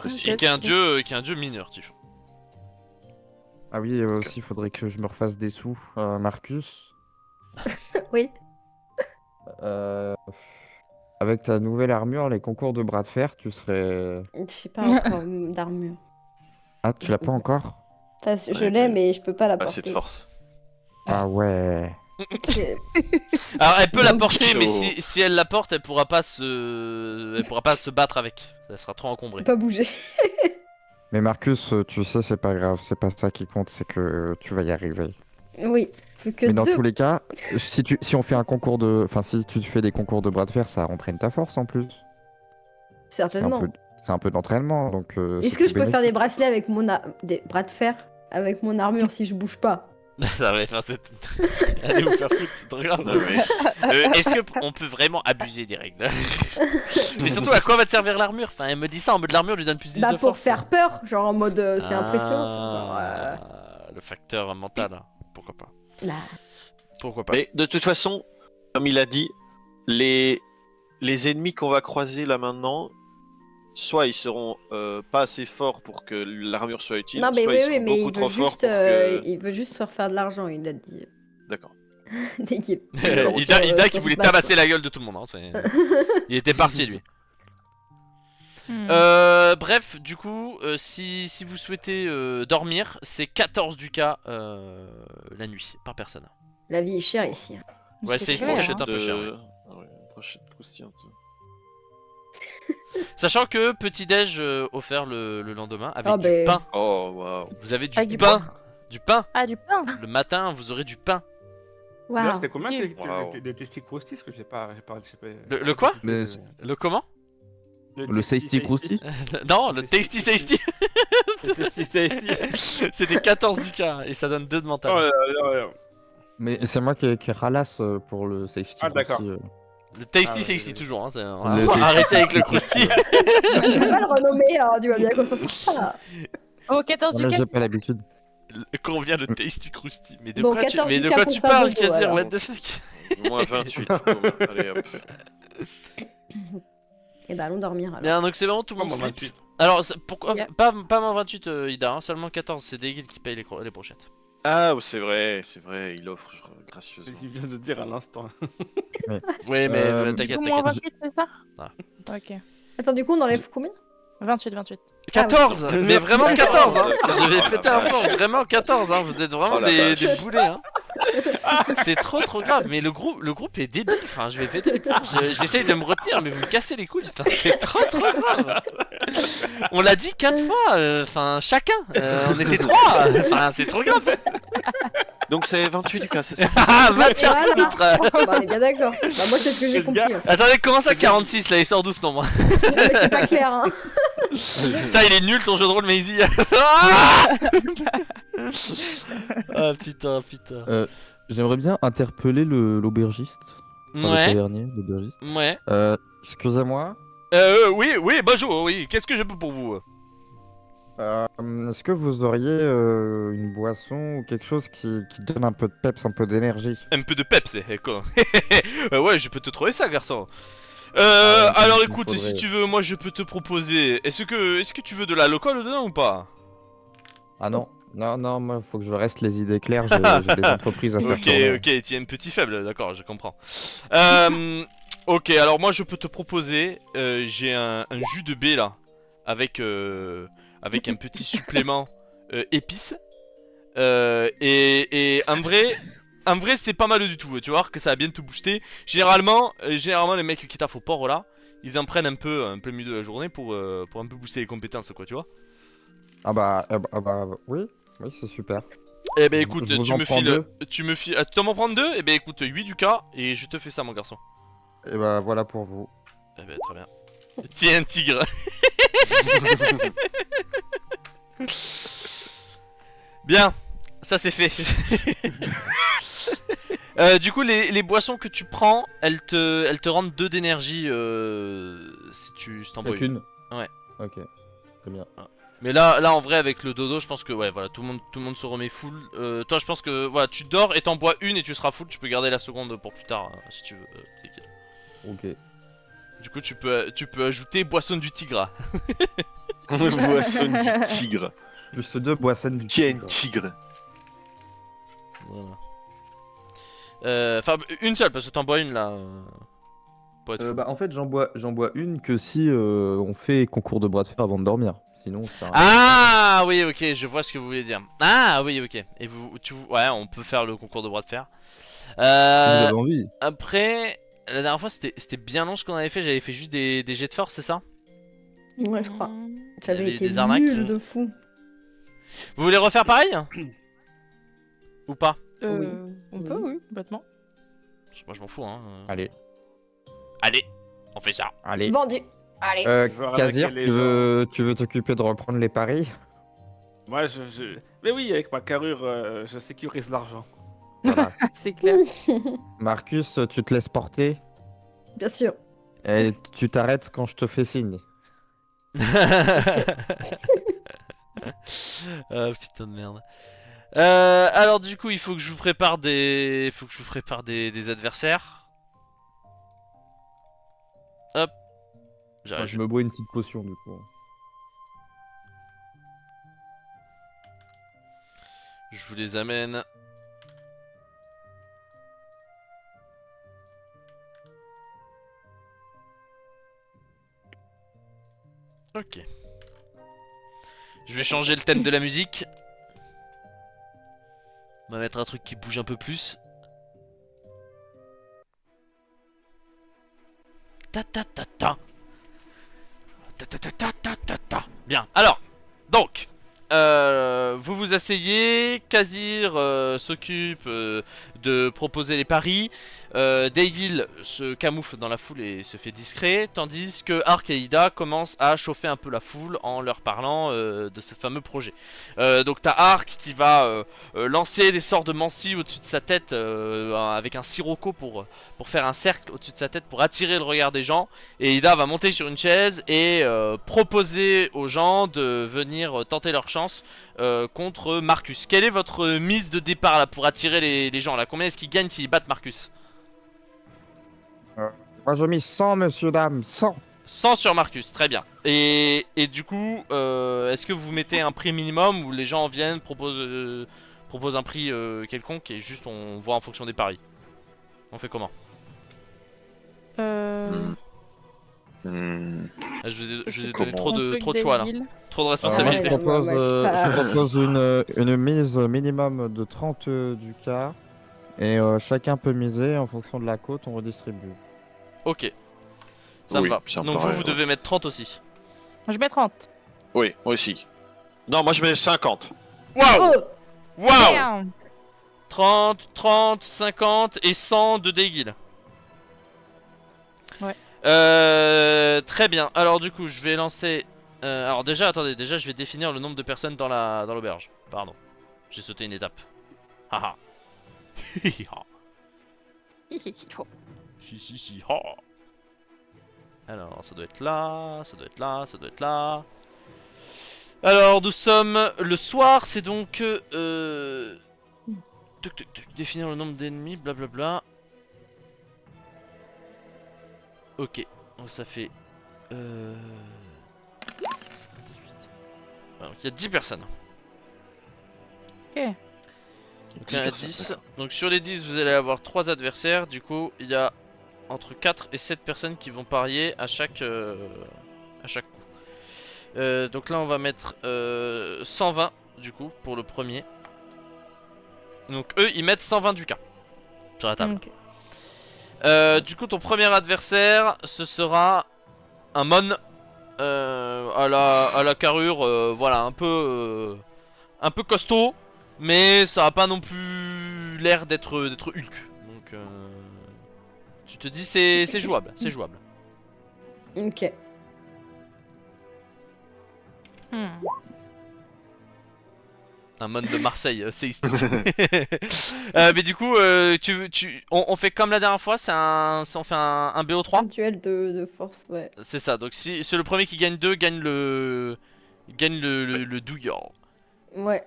Et qui est un dieu mineur, Typhon. Ah oui, aussi, il faudrait que je me refasse des sous. Marcus, Oui. avec ta nouvelle armure, les concours de bras de fer, tu serais... Je sais pas encore d'armure. Ah, tu l'as pas encore? Enfin, je Ouais, l'ai, ouais. mais je peux pas la Pas assez de porter. force. Ah ouais. C'est- Alors elle peut la Donc, porter, mais chaud. si elle la porte, elle pourra pas se battre avec. Ça sera trop Je encombré. peux pas bouger. Mais Marcus, tu sais, c'est pas grave, c'est pas ça qui compte, c'est que tu vas y arriver. Oui, plus que Mais dans deux. tous les cas, si on fait un concours de... Enfin, si tu fais des concours de bras de fer, ça entraîne ta force en plus. Certainement. C'est un peu d'entraînement, donc... Est-ce que je peux faire des bracelets avec des bras de fer avec mon armure si je bouge pas? Ah ouais, enfin, allez vous faire foutre, c'est trop grave. Non, mais- Est-ce que on peut vraiment abuser des règles? Mais surtout, à quoi va te servir l'armure? Enfin, elle me dit ça en mode l'armure lui donne plus 10 Bah de pour force. faire peur, genre en mode c'est impressionnant. tu vois, genre, Le facteur mental, pourquoi pas? là. Pourquoi pas? Mais de toute façon, comme il a dit, les ennemis qu'on va croiser là maintenant, soit ils seront pas assez forts pour que l'armure soit utile, Non mais soit oui, ils seront oui, mais beaucoup il trop veut forts juste, pour que... il veut juste se refaire de l'argent, il a dit. D'accord. Dès qu'il- Ida qui sur voulait Smash, tabasser la gueule de tout le monde. Hein, il était parti lui. Hmm. Bref, du coup, si vous souhaitez dormir, c'est 14 ducats la nuit par personne. La vie est chère ici. hein. Ouais, c'est cher, une hein. brochette un peu chère. Ouais. Ah ouais, une brochette croustillante. Sachant que petit-déj offert le lendemain avec Ah, du ben. pain. Oh, waouh. Vous avez du Avec du pain. Du pain. Ah, du pain. Le matin, vous aurez du pain. D'ailleurs, Waouh. c'était combien Ok. des testicoustis que j'ai pas, je sais pas. Le quoi? Mais- Le comment? Le Safety Krusty. Non, le Tasty Tasty. Le Tasty Tasty. C'était 14 ducats et ça donne 2 de mental. Oh là là là. Mais c'est moi qui ralasse pour le safety. Ah, d'accord. aussi, Le tasty, Ah, c'est ouais, ici ouais. toujours. Hein, Le tasty. arrêtez avec le crousty. On peut pas le renommer, hein, tu vois bien qu'on s'en sort. Oh, 14 Non, mais du j'ai pas l'habitude. Combien le tasty crousty? Mais de Bon, quoi tu, 14 mais de cas quoi pour tu parles, Fabrico, Kazir? alors. What the fuck? Moins 28. Bon, allez hop. Et bah allons dormir alors. Bien, donc c'est vraiment tout le monde Moins sleeps. 28. Alors, pourquoi Yeah. pas moins 28, Ida, hein, seulement 14, c'est des guilds qui payent les brochettes. Ah, c'est vrai, il offre gracieusement. Il vient de dire à l'instant. Oui, mais Euh, t'inquiète, coup, moins t'inquiète. 28, c'est ça? Voilà. Ok. Attends, du coup, on enlève combien? 28, 28. 14 Mais vraiment 14 hein. Je vais Oh, péter la un plomb, vraiment 14 hein. Vous êtes vraiment Oh, la des vache. boulets hein. C'est trop grave, mais le groupe est débile, enfin je vais péter les plombs. J'essaye de me retenir, mais vous me cassez les couilles, enfin, c'est trop grave. On l'a dit 4 fois, enfin chacun, on était 3, enfin c'est trop grave. Donc c'est 28 du cas, c'est ça? Ah va te faire Voilà. foutre. Bah, on est bien d'accord. Bah, moi, c'est ce que j'ai Quel compris. gars. En fait. Attendez, comment ça 46 là, il sort doucement moi. Non, mais c'est pas clair, hein. Putain il est nul ton jeu de rôle Maisie. Ah ah putain. J'aimerais bien interpeller l'aubergiste. Enfin, le Ouais, tavernier, l'aubergiste. ouais. Excusez-moi, Oui, bonjour, oui, qu'est-ce que je peux pour vous? est-ce que vous auriez une boisson ou quelque chose qui donne un peu de peps, un peu d'énergie? Un peu de peps, quoi. Ouais, je peux te trouver ça, garçon. Ah, Alors il écoute, faudrait. si tu veux, moi je peux te proposer. Est-ce que tu veux de l'alcool dedans ou pas? Ah non, non, moi faut que je reste les idées claires, j'ai des entreprises à faire Ok, tourner. ok, tu es un petit faible, d'accord, je comprends. Ok, alors moi je peux te proposer. J'ai un jus de baie là, avec un petit supplément épices. Et en vrai c'est pas mal du tout, tu vois que ça va bien te booster. Généralement les mecs qui taffent au port là, ils en prennent un peu milieu de la journée pour un peu booster les compétences quoi, tu vois. Ah bah, oui, c'est super. Eh ben écoute, Je vous tu en me prends files, deux. ah, tu m'en prends 2. Eh ben écoute, 8 du cas et je te fais ça mon garçon. Et bah voilà pour vous. Eh ben très bien. Tiens un tigre. Bien, ça c'est fait. Du coup les boissons que tu prends, elles te rendent 2 d'énergie si t'en bois une. Chacune. Ouais. Ok, très bien. Mais là en vrai avec le dodo je pense que ouais voilà tout le monde se remet full. Toi je pense que voilà tu dors et t'en bois une et tu seras full. Tu peux garder la seconde pour plus tard si tu veux. Nickel. Ok. Du coup tu peux ajouter boisson du tigre. Boisson du tigre. Plus 2 boissons du Tiens, tigre. tigre. Voilà. Enfin une seule parce que t'en bois une là. Pour être full. Bah en fait j'en bois une que si on fait concours de bras de fer avant de dormir. Sinon ça... Ah oui ok je vois ce que vous voulez dire. Ah oui ok. Et ouais on peut faire le concours de bras de fer. Si vous avez envie. Après la dernière fois c'était bien long ce qu'on avait fait. J'avais fait juste des jets de force c'est ça? Ouais, je crois. Ça Il y avait avait été des arnaques. nul de fou. Vous voulez refaire pareil? Ou pas? On peut, oui, complètement. Moi je m'en fous hein. Allez, Allez on fait ça. allez. Vendu. Allez. Voir Kazir, avec les tu veux t'occuper de reprendre les paris? Moi, Mais oui, avec ma carrure, je sécurise l'argent. Voilà. C'est clair. Marcus, tu te laisses porter Bien sûr. et tu t'arrêtes quand je te fais signe. Ah putain de merde. Alors du coup il faut que je vous prépare des adversaires. Hop. Moi, J'arrive. je me bois une petite potion du coup. Je vous les amène. Ok. Je vais changer le thème de la musique. On va mettre un truc qui bouge un peu plus. Ta ta ta ta. Ta ta ta ta ta ta ta. Bien. Alors, donc, vous vous asseyez, Kazir s'occupe de proposer les paris, Daygil se camoufle dans la foule et se fait discret, tandis que Ark et Ida commencent à chauffer un peu la foule en leur parlant de ce fameux projet. Donc t'as Ark qui va lancer des sorts de mancy au-dessus de sa tête avec un sirocco pour faire un cercle au-dessus de sa tête pour attirer le regard des gens, et Ida va monter sur une chaise et proposer aux gens de venir tenter leur chance contre Marcus. Quelle est votre mise de départ là pour attirer les gens là? Combien est-ce qu'ils gagnent s'ils battent Marcus? Moi, j'ai mis 100, monsieur, dame, 100. 100 sur Marcus, très bien. Et du coup, est-ce que vous mettez un prix minimum ou les gens viennent, proposent un prix quelconque et juste on voit en fonction des paris? On fait comment? Hmm. Là, je vous ai donné Comment trop de choix là. Trop de Moi, responsabilités. je Ouais, propose, je sais pas. je propose une mise minimum de 30 du cas. Et chacun peut miser en fonction de la cote, on redistribue. Ok. Ça me Oui, va. ça me Donc paraît, vous devez mettre 30 aussi. Je mets 30. Oui, moi aussi. Non, moi je mets 50. Waouh! Oh, Waouh! Damn. 30, 30, 50 et 100 de Daygil. Ouais. Très bien. Alors du coup, je vais lancer... alors déjà, attendez, déjà je vais définir le nombre de personnes dans l'auberge. Pardon. J'ai sauté une étape. Haha. Hihiha. Hihiha. Alors, ça doit être là, ça doit être là, ça doit être là. Alors, nous sommes le soir, c'est donc... définir le nombre d'ennemis, blablabla. Ok, donc ça fait... Alors, il y a 10 personnes. Ok. Donc il y en a 10. Donc sur les 10, vous allez avoir 3 adversaires. Du coup, il y a entre 4 et 7 personnes qui vont parier à chaque coup. Donc là, on va mettre 120 du coup pour le premier. Donc eux, ils mettent 120 du cas sur la table. Ok. Du coup, ton premier adversaire, ce sera un mon à la carrure, voilà, un peu costaud, mais ça a pas non plus l'air d'être Hulk. Donc, tu te dis c'est jouable, c'est jouable. ok. Hmm. Un mon de Marseille, c'est ici. Mais du coup, on fait comme la dernière fois, on fait un Un BO3. duel de force, ouais. C'est ça. Donc si c'est le premier qui gagne 2, gagne le douillard. Ouais.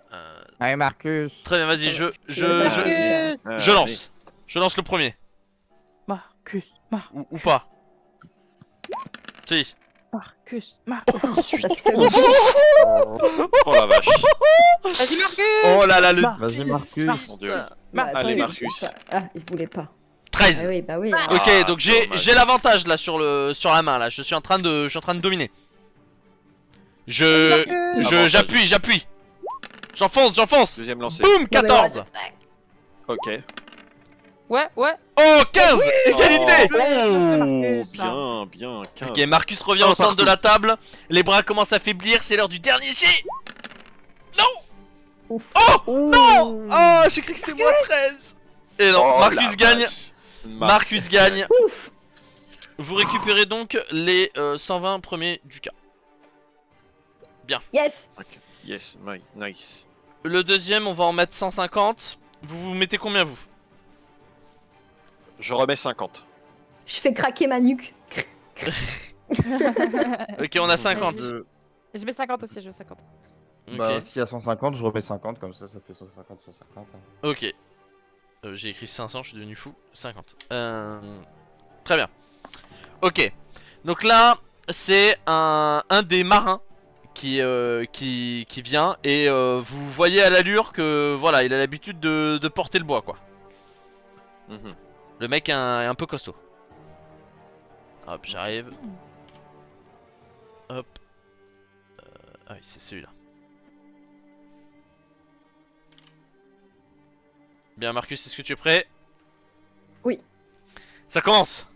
Allez, Marcus. Très bien, vas-y, Marcus. je lance. Je lance le premier. Marcus. Ou pas. Si. Marcus. Ça fait mal. Oh la vache. Vas-y, Marcus. Oh là là, le Vas-y, Marcus. Mon dieu. Bah, Allez, attends, Marcus. Ah, il voulait pas. 13. Ah oui, bah oui. Ok, Ah, donc dommage. j'ai l'avantage là sur la main là. Je suis en train de dominer. Avantage. J'appuie. J'enfonce. Deuxième lancé. Boum, 14. Ok. Ouais. Oh, 15. Égalité. Oh, bien, 15. Ok, Marcus revient au centre de la table. Les bras commencent à faiblir. C'est l'heure du dernier jet. Ouf. Oh non. Oh, j'ai cru que c'était moi 13. Et non, Oh, Marcus la gagne. vache. Marcus gagne. Ouf. Vous récupérez donc les 120 premiers du cas. Yes. Yes, nice. Le deuxième, on va en mettre 150. Vous mettez combien vous? Je remets 50. Je fais craquer ma nuque. Ok, on a 50. Je mets 50 aussi, je mets 50. Ok. Bah, s'il y a 150, je remets 50, comme ça fait 150 sur 50. hein. Ok. J'ai écrit 500, je suis devenu fou. 50. Très bien. Ok. Donc là, c'est un des marins qui vient. Et vous voyez à l'allure que voilà, il a l'habitude de porter le bois, quoi. Mhm. Le mec est un peu costaud. Hop, j'arrive. Hop. Ah oui, c'est celui-là. Bien, Marcus, est-ce que tu es prêt? Oui. Ça commence.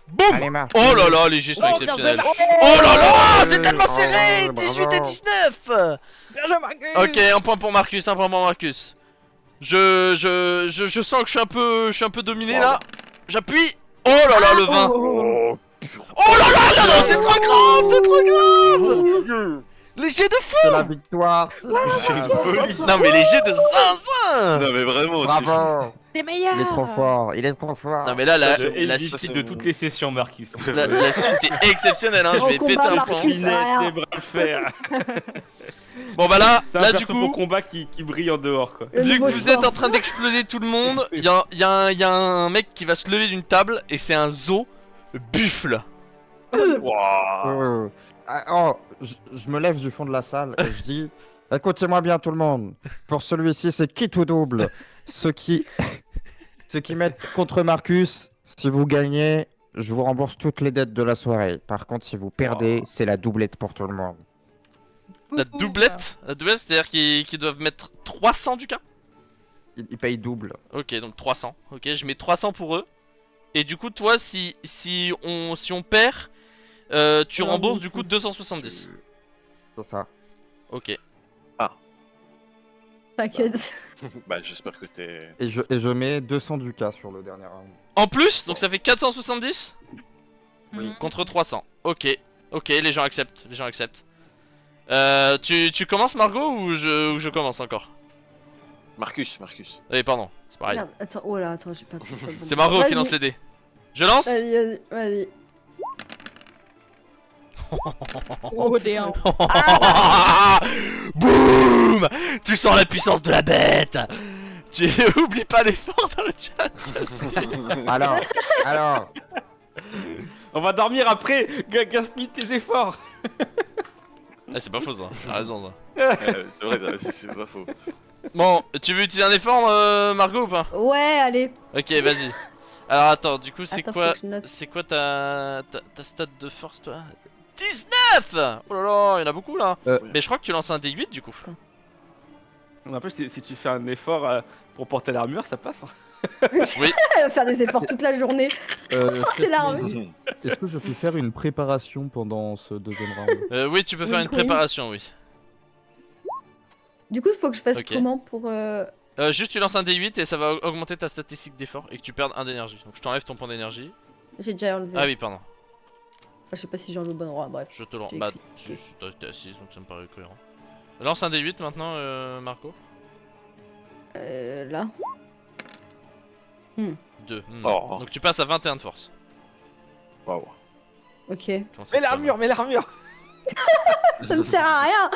Boum. Allez, Marcus. Oh là là, les jets sont Oh, bien exceptionnels. joué, Oh là là, c'est Oh, tellement bravo, serré. bravo. 18 et 19. Bien joué, Marcus. Ok, un point pour Marcus, un point pour Marcus. Je sens que je suis un peu dominé là. J'appuie. Oh là là, le 20. Oh, Oh là là là là, c'est trop grave, c'est trop grave. Les jets de fou. C'est la victoire. c'est une folie. Non mais les jets de zinzin. Non mais vraiment, c'est fou. Bravo. T'es meilleur. Il est trop fort. Il est trop fort. Non mais là, la Ça, Le suite c'est MVP de bon. toutes les sessions, Marcus. la suite est exceptionnelle, hein. Je Grand vais péter combat, un Marcus. plomb. Rien. Les bras de fer. Bon bah là, C'est un là perso du pour coup, combat qui brille en dehors, quoi. Le vu que nouveau vous êtes sport. en train d'exploser tout le monde, il y a un mec qui va se lever d'une table et c'est un zoo buffle. Waouh. Je me lève du fond de la salle et je dis écoutez-moi bien tout le monde. Pour celui-ci, c'est quitte ou double. Ceux qui mettent contre Marcus, si vous gagnez, je vous rembourse toutes les dettes de la soirée. Par contre, si vous perdez, c'est la doublette pour tout le monde. La doublette, c'est-à-dire qu'ils doivent mettre 300 du cas. Ils payent double. Ok, donc 300. Ok, je mets 300 pour eux. Et du coup, toi, si on perd, tu On rembourses rembourse. du coup 270. C'est ça. Ok. T'inquiète. Bah j'espère que t'es... Et je mets 200 du cas sur le dernier round. En plus, donc ça fait 470 Oui. contre 300. Ok, ok, les gens acceptent, les gens acceptent. Tu commences Margot ou je commence encore? Marcus. Eh pardon, c'est pareil. Merde, attends, oh là, attends, j'ai pas pu faire le bon C'est Margot qui Vas-y. lance les dés. Je lance. Vas-y. Oh, des un. Boum. Tu sens la puissance de la bête. Tu oublie pas l'effort dans le chat. Alors. On va dormir après. Gaspille tes efforts. Ah, c'est pas faux ça, t'as raison ça. C'est vrai, c'est pas faux. Bon, tu veux utiliser un effort Margot ou pas? Ouais, allez. Ok, vas-y. Alors attends, du coup c'est Attends, quoi faut que je note. c'est quoi ta stat de force toi? 19. Oh là là, il y en a beaucoup là. Mais je crois que tu lances un D8 du coup. En plus, si tu fais un effort pour porter l'armure, ça passe. Oui. Elle va faire des efforts toute la journée. T'es là. Est-ce que je peux faire une préparation pendant ce deuxième round? Oui, tu peux faire une Oui. préparation, oui. Du coup, il faut que je fasse Ok. comment pour. Juste tu lances un D8 et ça va augmenter ta statistique d'effort et que tu perdes 1 d'énergie. Donc je t'enlève ton point d'énergie. J'ai déjà enlevé. Ah oui, pardon. Enfin, je sais pas si j'ai enlevé au bon endroit, bref. Je te lance. J'ai Bah, écrit. t'es assise donc ça me paraît cohérent. Lance un D8 maintenant, Marco. Là. 2. Oh. Donc tu passes à 21 de force. Waouh. Ok. Comment ça, Mais l'armure, mais l'armure. Ça ne sert à rien.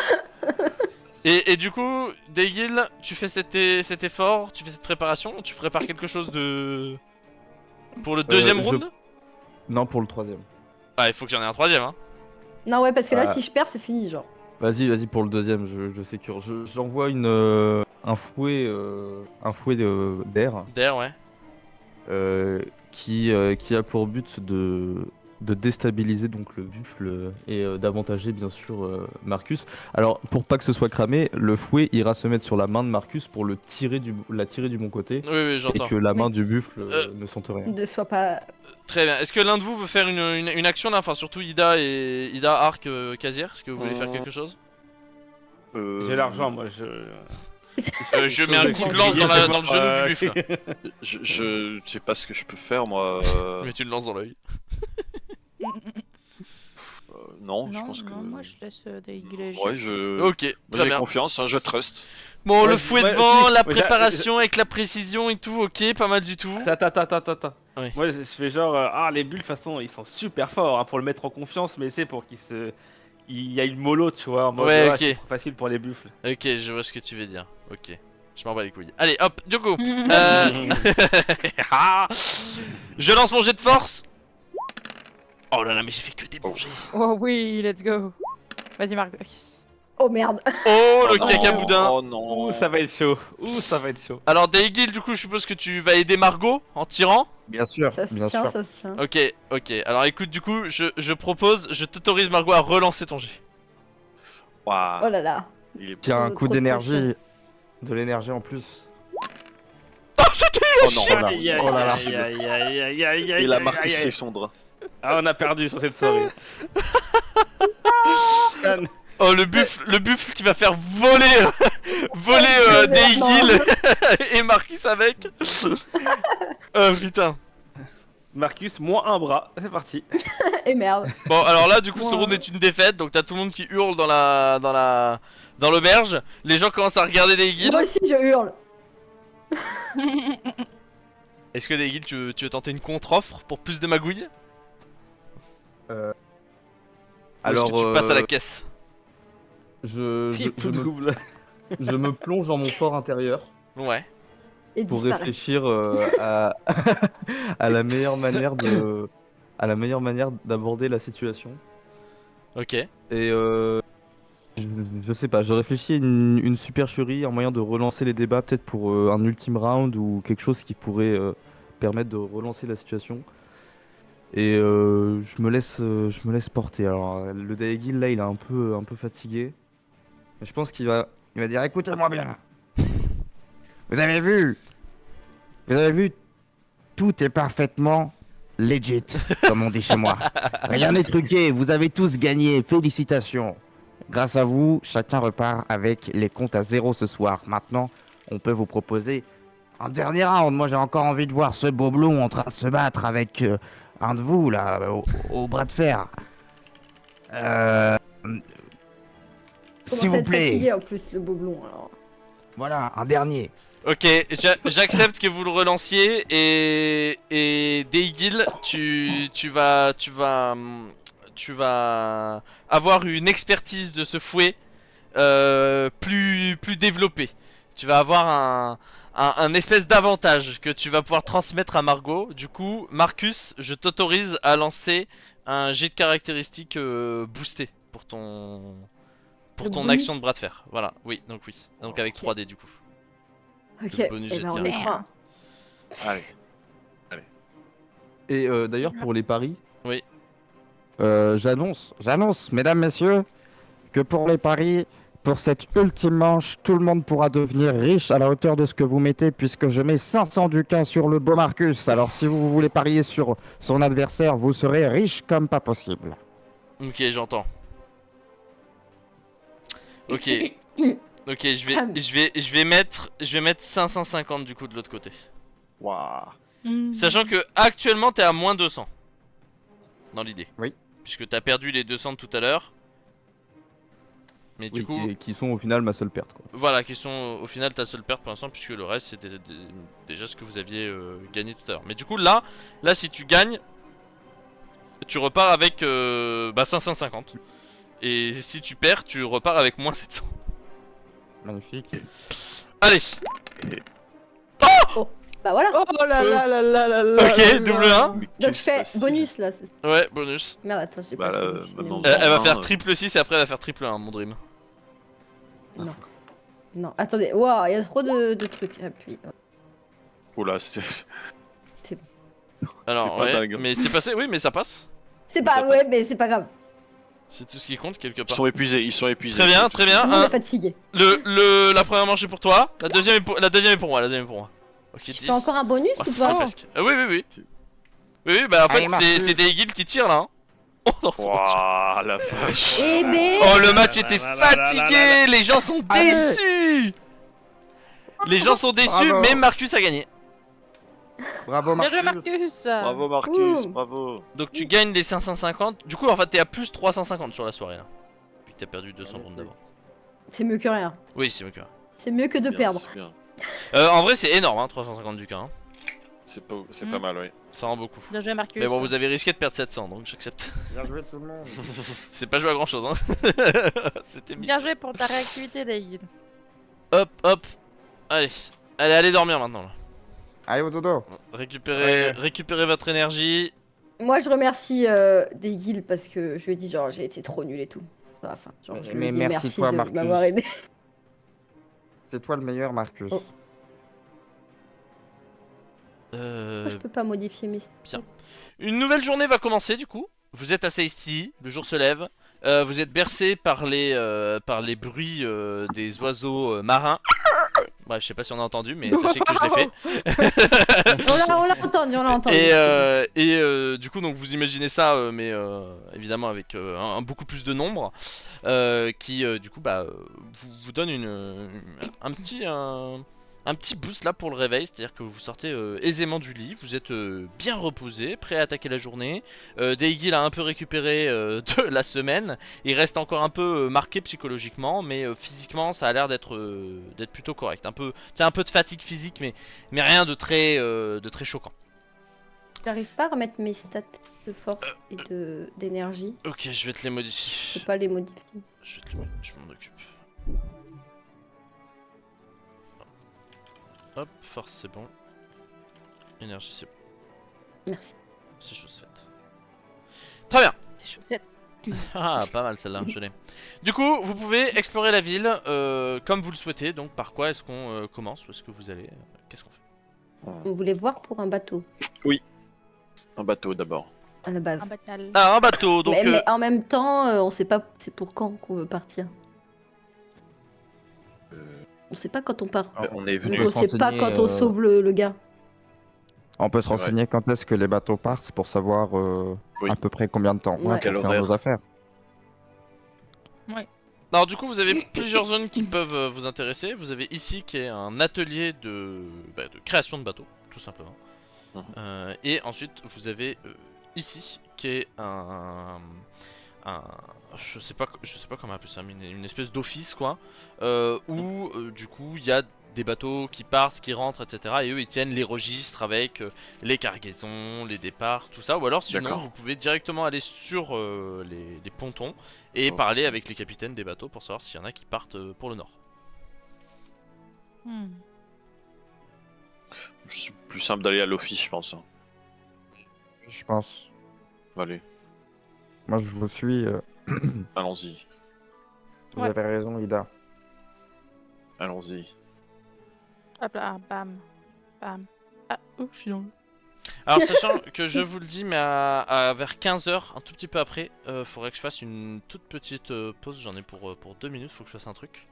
Et du coup, Daygil, tu fais cet effort, tu fais cette préparation, tu prépares quelque chose de... Pour le deuxième je- round? Non, pour le troisième. Ah, il faut qu'il y en ait un troisième, hein. Non, ouais, parce que là, Ah. si je perds, c'est fini, genre. Vas-y, pour le deuxième, je sécure. J'envoie un fouet d'air D'air, ouais. qui a pour but de déstabiliser donc le buffle et d'avantager bien sûr Marcus. Alors pour pas que ce soit cramé, le fouet ira se mettre sur la main de Marcus pour la tirer du bon côté Oui, oui, et j'entends. que la main du buffle Euh, ne sente rien. Ne sois pas. Très bien. Est-ce que l'un de vous veut faire une action là? Enfin, surtout Ida, Arc, Kazir. Est-ce que vous voulez faire quelque chose? J'ai l'argent, moi. Je mets un coup de lance dans le genou du buffle. Je sais pas ce que je peux faire moi. Mais tu le lances dans l'œil. Non, Non, je pense que. non, moi je laisse Daygil. Ouais, je. Ok, très J'ai bien. confiance, hein, je trust. Bon, le Ouais, fouet ouais, devant, si, la ouais, préparation avec la précision et tout, ok, pas mal du tout. Attends. Oui. Moi, je fais genre, les bulles, de toute façon, ils sont super forts hein, pour le mettre en confiance, mais c'est pour il y a une mollo, tu vois. En mode, Ouais, ok. C'est trop facile pour les buffles. Ok, je vois ce que tu veux dire. Ok, je m'en bats les couilles. Allez, hop, du coup. Je lance mon jet de force. Oh là là, mais j'ai fait que des bons jets. Oh oui, let's go. Vas-y, Marcus. Oh merde. Oh, le non. caca boudin. Oh non. Ouh, ça va être chaud. Alors, Daygil, du coup, je suppose que tu vas aider Margot en tirant. Bien sûr, Ça se bien tient, sûr. ça se tient. Ok. Alors, écoute, du coup, je propose, je t'autorise, Margot, à relancer ton jet. Waouh. Oh là là. Il est... Tiens, un Trop coup de d'énergie. De l'énergie en plus. Oh non, Aïe, aïe, Et la Marcus s'effondre. Ah, on a perdu sur cette soirée. Scan. Oh, le buffle qui va faire voler Daygil et Marcus avec. Oh putain. Marcus, moins un bras. C'est parti. Et merde. Bon, alors là, du coup, ce Wow. round est une défaite. Donc, t'as tout le monde qui hurle dans l'auberge. Les gens commencent à regarder Daygil. Moi aussi, je hurle. Est-ce que Daygil, tu veux tenter une contre-offre pour plus de magouilles? Ou Alors, est-ce que tu passes à la caisse? Triple double. je me plonge dans mon fort intérieur Ouais. Et pour disparaît. réfléchir à, à la meilleure manière d'aborder la situation. Ok. Et je sais pas, je réfléchis à une supercherie, un moyen de relancer les débats, peut-être pour un ultime round ou quelque chose qui pourrait permettre de relancer la situation. Et je me laisse porter. Alors le Daegil là, il est un peu fatigué. Mais je pense qu'il va dire écoutez-moi bien. Vous avez vu, tout est parfaitement legit, comme on dit chez moi. Rien n'est truqué, vous avez tous gagné, félicitations. Grâce à vous, chacun repart avec les comptes à zéro ce soir. Maintenant, on peut vous proposer un dernier round. Moi, j'ai encore envie de voir ce beau blond en train de se battre avec un de vous, là, au bras de fer. S'il vous plaît, Fatigué en plus, le beau blond. Alors. voilà, un dernier. Ok, j'accepte que vous le relanciez et Daygil, tu vas avoir une expertise de ce fouet plus développée. Tu vas avoir un espèce d'avantage que tu vas pouvoir transmettre à Margot. Du coup, Marcus, je t'autorise à lancer un jet de caractéristiques boosté pour ton bonus. action de bras de fer. Voilà, oui, donc avec Ok. 3D du coup. Ok, Le bonus et jet de ben on est caractéristiques. trois. Allez. Et d'ailleurs, pour les paris, Oui. J'annonce, mesdames, messieurs, que pour les paris, pour cette ultime manche, tout le monde pourra devenir riche à la hauteur de ce que vous mettez, puisque je mets 500 ducats sur le beau Marcus. Alors si vous voulez parier sur son adversaire, vous serez riche comme pas possible. Ok, j'entends. Ok. Ok, je vais mettre 550 du coup de l'autre côté. Waouh. Sachant que actuellement t'es à moins 200. Dans l'idée. Oui. Puisque t'as perdu les 200 de tout à l'heure. Mais du oui, coup, qui sont au final ma seule perte, quoi. voilà, qui sont au final ta seule perte pour l'instant, puisque le reste c'était déjà ce que vous aviez gagné tout à l'heure. Mais du coup là si tu gagnes, tu repars avec 550. Et si tu perds, tu repars avec moins 700. Magnifique. Allez. Bah voilà. Oh là là là là là là. Ok, double 1. Mais Donc je qu'est-ce fais qui se bonus là. Ouais, bonus. Merde, attends, j'ai Bah, pas là, sélectionné maintenant, mon- Non, Elle va non, faire ouais. triple 6 et après elle va faire triple 1, mon dream. Non, attendez, waouh, il y a trop de trucs. Appuie. Oula, c'est. Alors, C'est pas ouais, dingue. mais c'est passé, oui, mais ça passe. C'est pas, ça ouais, passe. mais c'est pas grave. C'est tout ce qui compte quelque Ils part. sont épuisés, ils sont épuisés. Très bien, très bien. Tout le monde Un- est fatigué. la première manche est pour toi, la deuxième est pour moi, Ok, Tu 10. fais encore un bonus Oh, ou ça fait pas presque. Oui, oui, oui. Oui, oui, bah en fait, Allez, Marcus. c'est Daygil qui tire là. Hein. Oh, non. Waouh, la vache. Eh ben, Oh, le match était fatigué, les gens sont Allez. déçus. Les gens sont déçus, Bravo. mais Marcus a gagné. Bravo Bien joué, Marcus. Marcus. Bravo Marcus, Ouh. bravo. Donc tu gagnes les 550. Du coup, en fait, t'es à plus 350 sur la soirée là. Puis t'as perdu 200 rounds d'avant. c'est mieux que rien. Oui, c'est mieux que. C'est mieux que de Bien, perdre. c'est bien. En vrai, c'est énorme, hein, 350 du cas. Hein. C'est pas mal, oui. Ça rend beaucoup. Bien joué, Marcus. Mais bon, vous avez risqué de perdre 700, donc j'accepte. Bien joué tout le monde. C'est pas joué à grand chose, hein. C'était Bien mythe. joué pour ta réactivité, David. Hop, hop. Allez dormir maintenant. Là. Allez au dodo. Récupérez votre énergie. Moi, je remercie Daygil parce que je lui ai dit, genre, j'ai été trop nul et tout. Enfin, genre, je lui Mais ai dit merci merci toi, de Marcus. m'avoir aidé. C'est toi le meilleur Marcus. Oh. Moi, je peux pas modifier mes. Une nouvelle journée va commencer du coup. Vous êtes à Seisty, le jour se lève. Vous êtes bercé par les bruits des oiseaux marins. Bref, je sais pas si on a entendu, mais sachez que je l'ai fait. On l'a entendu, on l'a entendu. Et du coup, donc vous imaginez ça, mais évidemment avec beaucoup plus de nombre, qui du coup vous donne un petit boost là pour le réveil, c'est-à-dire que vous sortez aisément du lit, vous êtes bien reposé, prêt à attaquer la journée. Deigil a un peu récupéré de la semaine, il reste encore un peu marqué psychologiquement, mais physiquement ça a l'air d'être plutôt correct. Un peu de fatigue physique, mais rien de très choquant. J'arrive pas à remettre mes stats de force et d'énergie. Ok, je vais te les modifier. Je peux pas les modifier. Je m'en occupe. Hop, force c'est bon. Énergie c'est bon. Merci. C'est chose faite. Très bien. Tes chaussettes. Ah, pas mal celle-là, je l'ai. Du coup, vous pouvez explorer la ville comme vous le souhaitez. Donc, par quoi est-ce qu'on commence? Où est-ce que vous allez? Qu'est-ce qu'on fait? On voulait voir pour un bateau, Un bateau d'abord. à la base. Un bacal. Ah, un bateau. Donc, Mais en même temps, on sait pas c'est pour quand qu'on veut partir. On sait pas quand on part. On est Donc venu. peut on sait pas s'enseigner, quand on sauve le gars. On peut se C'est vrai. renseigner quand est-ce que les bateaux partent pour savoir Oui. à peu près combien de temps Ouais. on Quel peut faire horaire. nos affaires. alors du coup, vous avez plusieurs zones qui peuvent vous intéresser. Vous avez ici qui est un atelier de création de bateaux, tout simplement. Mhm. Et ensuite, vous avez ici qui est je sais pas comment appeler ça, mais une espèce d'office quoi, où du coup il y a des bateaux qui partent, qui rentrent, etc. Et eux ils tiennent les registres avec les cargaisons, les départs, tout ça. Ou alors sinon D'accord. vous pouvez directement aller sur les pontons et Ok. parler avec les capitaines des bateaux pour savoir s'il y en a qui partent pour le nord. Hmm. C'est plus simple d'aller à l'office, je pense. Hein. Je pense. Allez, Moi, je vous suis. allons-y. Vous Ouais. avez raison, Ida. Allons-y. Hop là, bam. Bam. Ah, oh, je suis dans le... Alors sachant que je vous le dis, mais vers 15h, un tout petit peu après, faudrait que je fasse une toute petite pause. J'en ai pour 2 minutes, faut que je fasse un truc.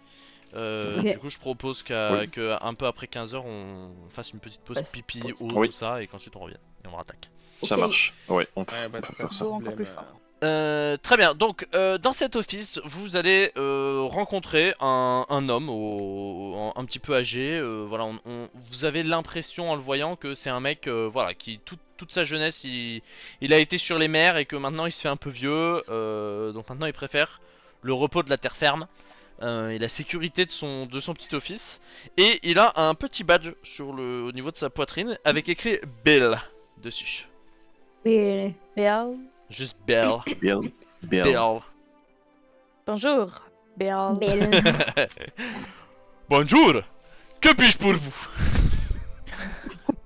Ok. Du coup je propose que un peu après 15h on fasse une petite pause Passe pipi, pause. eau, Oui. tout ça, et qu'ensuite on revient et on rattaque. Ça Ok. marche. Ouais, on peut, Ouais, bah, on peut pas faire de ça. Encore problème, plus fort. Très bien, donc dans cet office vous allez rencontrer un homme un petit peu âgé, voilà, vous avez l'impression en le voyant que c'est un mec voilà, qui toute sa jeunesse il a été sur les mers et que maintenant il se fait un peu vieux, donc maintenant il préfère le repos de la terre ferme et la sécurité de son petit office, et il a un petit badge au niveau de sa poitrine avec écrit Bill dessus, Mais Bill. juste Bill. Bien. Bien. Bill. Bonjour. Bill. belle. Bonjour, que puis-je pour vous?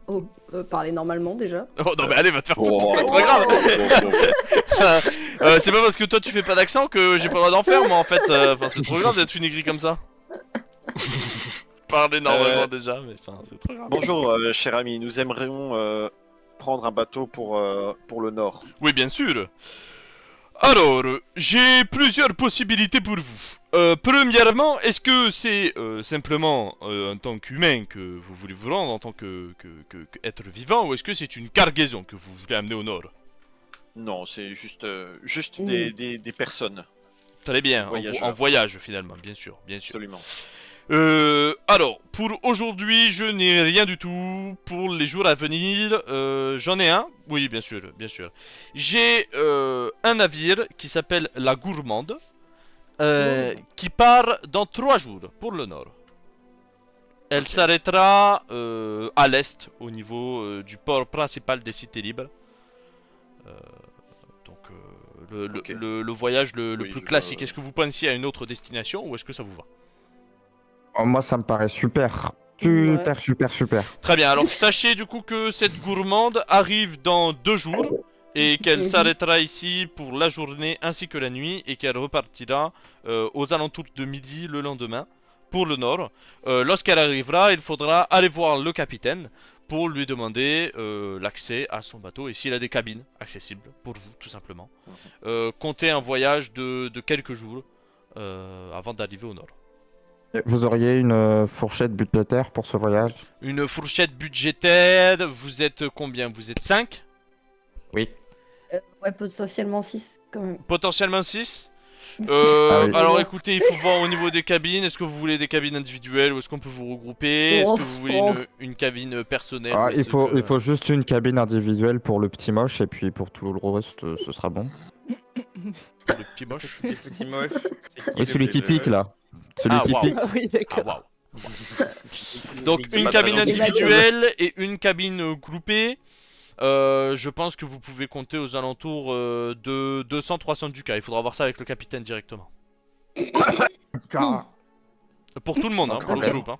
Oh, parler normalement déjà. Oh non mais allez, va te faire Oh, foutre, c'est oh, pas grave. oh, oh, C'est pas parce que toi tu fais pas d'accent que j'ai pas le droit d'en faire moi en fait. Enfin c'est trop grave d'être une aigrie comme ça. Parler normalement déjà, mais enfin c'est trop grave. Bonjour, cher ami. Nous aimerions prendre un bateau pour le nord. Oui bien sûr. Alors, j'ai plusieurs possibilités pour vous. Premièrement, est-ce que c'est simplement en tant qu'humain que vous voulez vous rendre en tant que être vivant, ou est-ce que c'est une cargaison que vous voulez amener au nord? Non, c'est juste Mm. des personnes. Très bien, Voyageurs. en voyage finalement, bien sûr, bien sûr. Absolument. Alors, pour aujourd'hui, je n'ai rien du tout. Pour les jours à venir, j'en ai un. Oui, bien sûr, bien sûr. J'ai un navire qui s'appelle la Gourmande, qui part dans 3 jours pour le nord. Elle s'arrêtera à l'est, au niveau du port principal des cités libres. Donc, Ok. le voyage le Oui, plus je classique. vois. Est-ce que vous pensiez à une autre destination ou est-ce que ça vous va? Oh, moi, ça me paraît super. Super, super, super. Très bien, alors sachez du coup que cette gourmande arrive dans 2 jours et qu'elle Mhm. s'arrêtera ici pour la journée ainsi que la nuit et qu'elle repartira aux alentours de midi le lendemain pour le nord. Lorsqu'elle arrivera, il faudra aller voir le capitaine pour lui demander l'accès à son bateau et s'il a des cabines accessibles pour vous tout simplement. Comptez un voyage de quelques jours avant d'arriver au nord. Vous auriez une fourchette budgétaire pour ce voyage? Une fourchette budgétaire, vous êtes combien? Vous êtes 5? Oui. Ouais, potentiellement 6 quand même. Potentiellement 6? Ah oui. Alors écoutez, il faut voir au niveau des cabines. Est-ce que vous voulez des cabines individuelles ou est-ce qu'on peut vous regrouper? Est-ce que vous voulez une cabine personnelle? Ah, ou est-ce que- il faut juste une cabine individuelle pour le petit moche et puis pour tout le reste, ce sera bon. Le petit moche. Les petits moches. Oui, celui qui pique là. Celui Ah, qui waouh. pique. Ah oui, Ah, d'accord. waouh. Donc C'est une pas cabine très individuelle et une cabine groupée. Je pense que vous pouvez compter aux alentours de 200-300 ducats. Il faudra voir ça avec le capitaine directement. Pour tout le monde, hein, pour le Ok. groupe. Hein.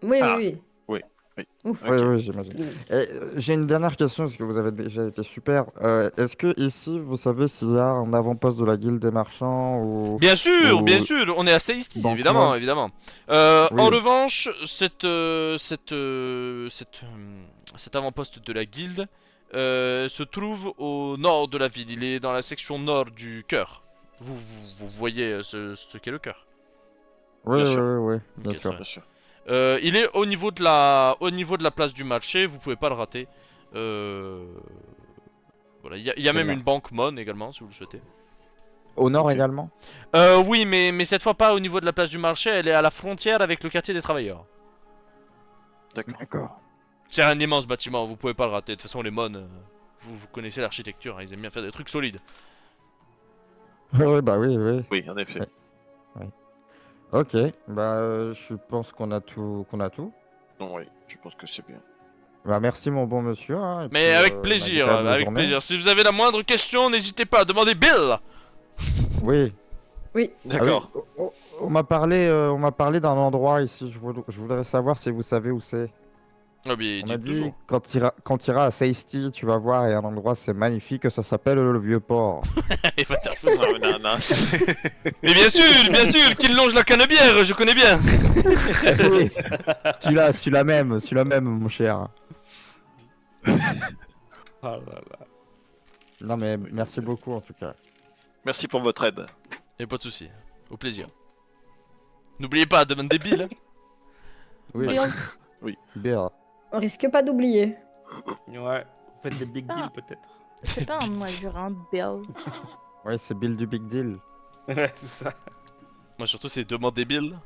Oui, Ah. oui, oui. Oui. Ouf. Ok. Oui, oui, j'imagine. J'ai une dernière question, parce que vous avez déjà été super. Est-ce que ici, vous savez s'il y a un avant-poste de la guilde des marchands ou... Bien sûr, Ou- bien sûr, on est à Seisti, Donc, évidemment, moi- évidemment. Oui. En revanche, cet avant-poste de la guilde se trouve au nord de la ville. Il est dans la section nord du cœur. Vous voyez ce qu'est le cœur. Oui, Bien oui, sûr. oui, oui, bien Ok, sûr. Bien sûr. Il est au niveau de la place du marché. Vous pouvez pas le rater. Voilà, il y a Très même bien. une banque Mon également, si vous le souhaitez. Au nord Ok. également? Oui, mais cette fois pas au niveau de la place du marché. Elle est à la frontière avec le quartier des travailleurs. D'accord. C'est un immense bâtiment, vous pouvez pas le rater. De toute façon, les Mon, vous connaissez l'architecture, hein, ils aiment bien faire des trucs solides. Oui, oui, bah oui, oui. Oui, en effet. Ouais. Ok, bah je pense qu'on a tout, Non, oui, je pense que c'est bien. Bah merci mon bon monsieur. Hein, et Mais puis, avec plaisir, agréable avec journée. plaisir. Si vous avez la moindre question, n'hésitez pas à demander Bill. Oui. D'accord. Ah oui, on m'a parlé d'un endroit ici. Je voudrais savoir si vous savez où c'est. Ah, mais On m'a dites dit toujours. quand tu iras à Seisti, tu vas voir, il y a un endroit, c'est magnifique, ça s'appelle le Vieux-Port. Il va te faire foutre. Non, non, non. Mais bien sûr, qu'il longe la canebière, je connais bien. celui-là même, mon cher. Oh là là. Non mais merci beaucoup en tout cas. Merci pour votre aide. Y'a pas de soucis, au plaisir. N'oubliez pas, demander Bill. Oui. Bill. Bien. On risque pas d'oublier. Ouais, vous faites des big Ah. deals peut-être. C'est pas un oiseau, un Bill. Ouais, c'est Bill du Big Deal. Ouais, c'est ça. Moi surtout, c'est demander Bill.